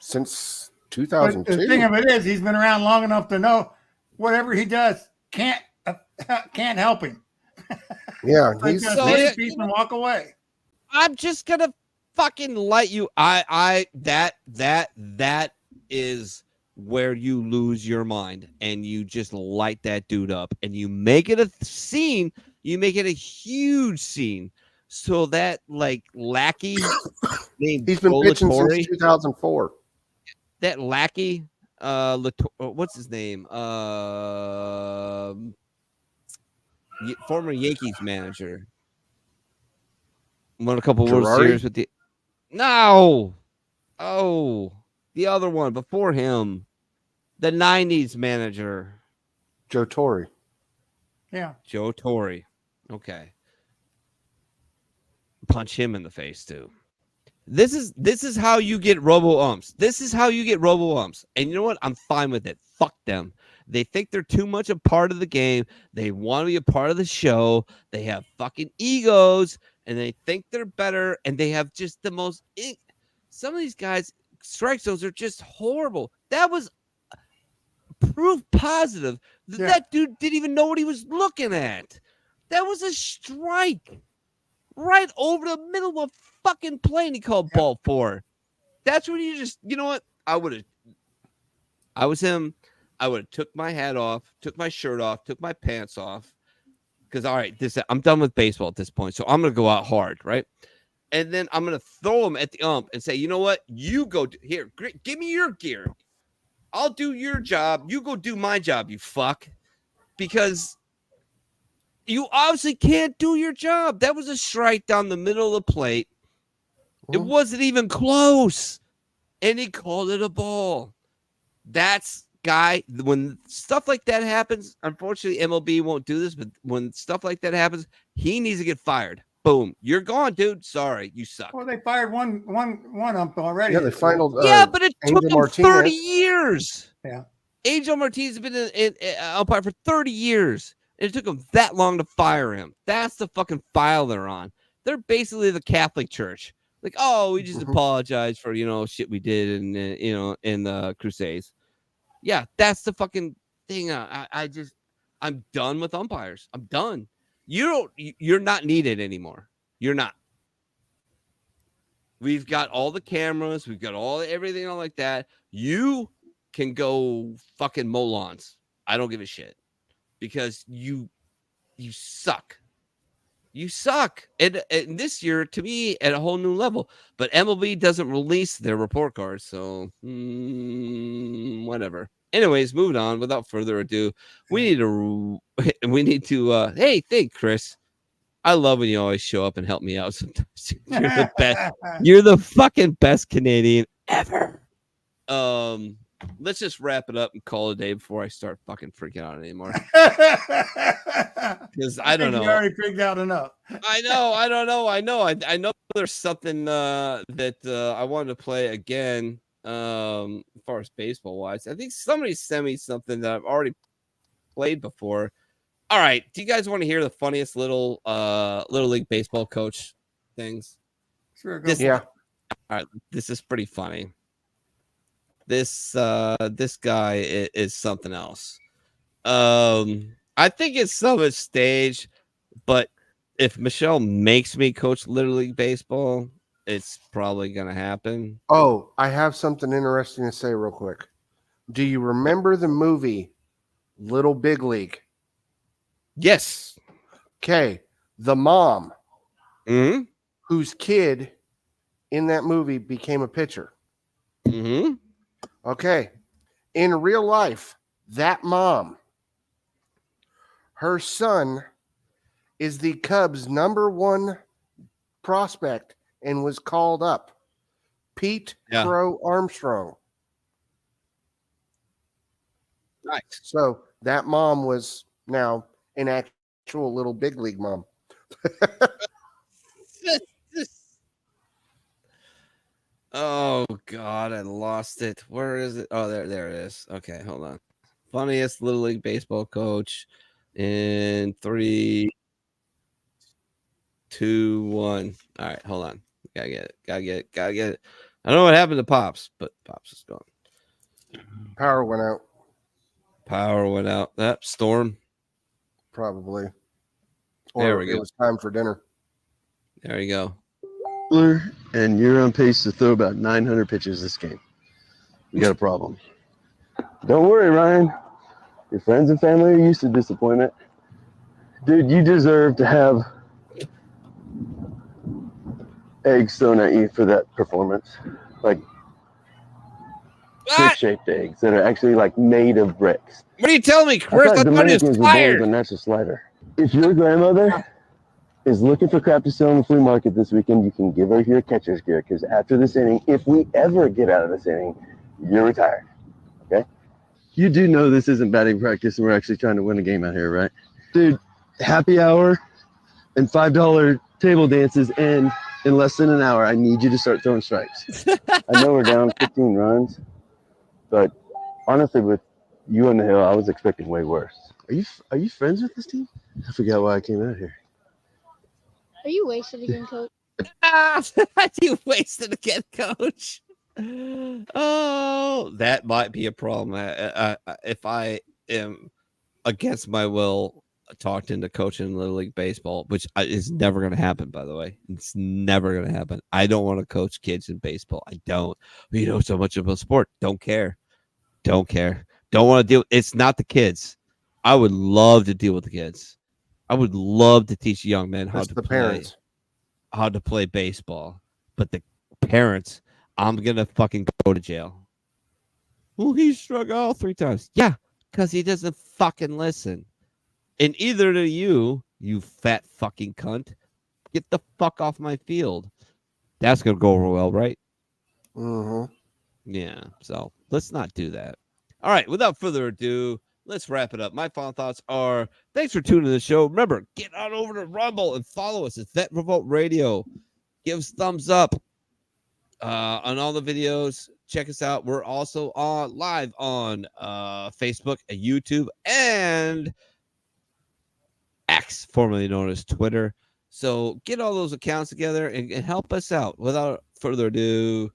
S5: Since
S4: But
S5: 2002.
S4: the thing of it is, he's been around long enough to know whatever he does can't help him.
S5: Yeah,
S4: So
S5: he's
S4: just
S3: so-
S4: leave peace and walk away.
S3: I'm just gonna fucking light you. That is where you lose your mind, and you just light that dude up, and you make it a scene. You make it a huge scene, so that like lackey named
S5: he's been pitching
S3: Latorre,
S5: since 2004.
S3: that lackey, what's his name? Former Yankees manager. Won a couple World
S5: Girardi?
S3: Series with the no. Oh, the other one before him, the 90s manager,
S5: Joe Torre.
S4: Yeah.
S3: Joe Torre. Okay. Punch him in the face too. This is how you get robo umps. This is how you get robo umps. And you know what? I'm fine with it. Fuck them. They think they're too much a part of the game. They want to be a part of the show. They have fucking egos, and they think they're better, and they have just the most. Some of these guys, strike zones are just horrible. That was proof positive that that dude didn't even know what he was looking at. That was a strike right over the middle of fucking plane. He called ball 4. That's when you just, you know what? I was him. I would have took my hat off, took my shirt off, took my pants off. Because, all right, I'm done with baseball at this point. So I'm going to go out hard, right? And then I'm going to throw him at the ump and say, you know what? You go here. Give me your gear. I'll do your job. You go do my job, you fuck. Because you obviously can't do your job. That was a strike down the middle of the plate. It wasn't even close. And he called it a ball. That's guy, when stuff like that happens, unfortunately MLB won't do this, but when stuff like that happens, he needs to get fired. Boom, you're gone, dude. Sorry, you suck.
S4: Well, they fired one ump already.
S5: Yeah, they finally.
S3: But it took
S5: Angel
S3: him
S5: Martinez.
S3: 30 years.
S4: Yeah,
S3: Angel Martinez has been in umpire for 30 years. And it took them that long to fire him. That's the fucking file they're on. They're basically the Catholic Church. Like, oh, we just apologize for shit we did in the Crusades. Yeah, that's the fucking thing. I'm done with umpires. I'm done. You're not needed anymore. You're not. We've got all the cameras. We've got everything like that. You can go fucking mow lawns. I don't give a shit because you suck. You suck. And this year, to me, at a whole new level. But MLB doesn't release their report cards, so whatever. Anyways, moving on. Without further ado, we need to. Hey, thank Chris. I love when you always show up and help me out. Sometimes you're the best. You're the fucking best Canadian ever. Let's just wrap it up and call it a day before I start fucking freaking out anymore. Because I don't know.
S4: You already freaked out enough.
S3: I know. I know there's something that I wanted to play again. As far as baseball wise, I think somebody sent me something that I've already played before. All right, do you guys want to hear the funniest little league baseball coach things?
S4: Sure.
S5: Yeah.
S3: All right, this is pretty funny. This guy is something else. I think it's some of its stage, but if Michelle makes me coach Little League baseball, it's probably gonna happen.
S5: Oh, I have something interesting to say real quick. Do you remember the movie Little Big League?
S3: Yes.
S5: Okay. The mom
S3: Mm-hmm.
S5: whose kid in that movie became a pitcher.
S3: Mm-hmm.
S5: Okay. In real life, that mom, her son is the Cubs' #1 prospect and was called up. Pete Crow Armstrong.
S3: Nice.
S5: So that mom was now an actual little big league mom.
S3: Oh God, I lost it. Where is it? Oh, there it is. Okay, hold on. Funniest Little League baseball coach in 3, 2, 1. All right, hold on. Gotta get it. I don't know what happened to Pops, but Pops is gone.
S5: Power went out.
S3: That storm.
S5: Probably.
S3: There we go.
S5: It was time for dinner.
S3: There you go.
S10: And you're on pace to throw about 900 pitches this game. We got a problem. Don't worry, Ryan. Your friends and family are used to disappointment. Dude, you deserve to have eggs thrown at you for that performance. Like brick-shaped eggs that are actually like made of bricks.
S3: What are you telling me, Chris? I thought he was fired.
S10: A natural slider. If your grandmother is looking for crap to sell in the flea market this weekend, you can give her your catcher's gear, because after this inning, if we ever get out of this inning, you're retired. Okay? You do know this isn't batting practice and we're actually trying to win a game out here, right? Dude, happy hour and $5 table dances end in less than an hour. I need you to start throwing strikes. I know we're down 15 runs, but honestly, with you on the hill, I was expecting way worse. Are you friends with this team? I forgot why I came out here.
S11: Are you wasted again, Coach?
S3: You wasted again, Coach. Oh, that might be a problem. If I am against my will talked into coaching Little League baseball, which is never going to happen, by the way. It's never going to happen. I don't want to coach kids in baseball. I don't. You know so much about sport. Don't care. Don't want to deal. It's not the kids. I would love to deal with the kids. I would love to teach young men how to play baseball. But the parents, I'm going to fucking go to jail. Well, he struck out 3 times. Yeah, because he doesn't fucking listen. And either to you fat fucking cunt, get the fuck off my field. That's going to go over well, right?
S5: Mm-hmm.
S3: Yeah, so let's not do that. All right, without further ado, let's wrap it up. My final thoughts are, thanks for tuning in the show. Remember, get on over to Rumble and follow us at Vet Revolt Radio. Give us thumbs up on all the videos. Check us out. We're also live on Facebook and YouTube and X, formerly known as Twitter. So get all those accounts together and help us out. Without further ado,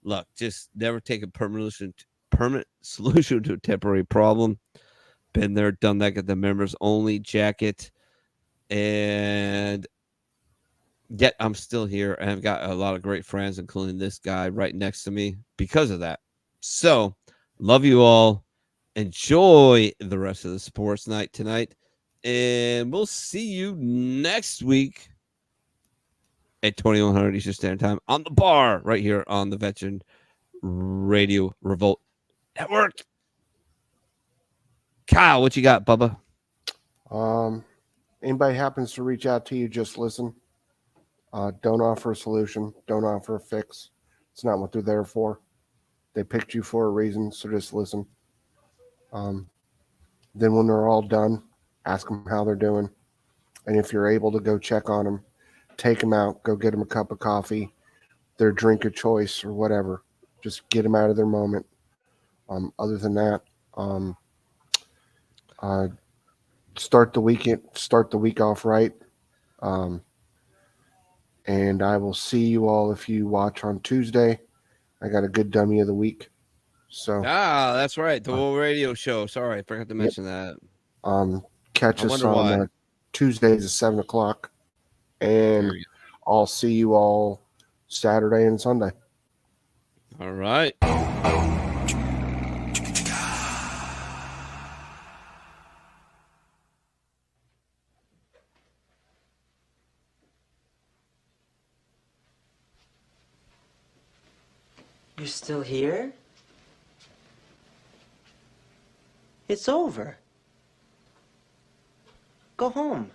S3: look, just never take a permanent solution to a temporary problem. Been there, done that. Got the members only jacket, and yet I'm still here, and I've got a lot of great friends, including this guy right next to me because of that. So love you all. Enjoy the rest of the sports night tonight, and we'll see you next week at 2100 Eastern Standard Time on the bar right here on the Veteran Radio Revolt Network. Kyle, what you got, Bubba?
S5: Anybody happens to reach out to you, just listen. Don't offer a solution. Don't offer a fix. It's not what they're there for. They picked you for a reason, so just listen. Then when they're all done, ask them how they're doing. And if you're able to go check on them, take them out, go get them a cup of coffee, their drink of choice or whatever. Just get them out of their moment. Other than that, start the week off right. And I will see you all if you watch on Tuesday. I got a good dummy of the week. So
S3: that's right. The whole radio show. Sorry, I forgot to mention that.
S5: Catch us on Tuesdays at 7:00. And I'll see you all Saturday and Sunday.
S3: All right.
S12: You're still here? It's over. Go home.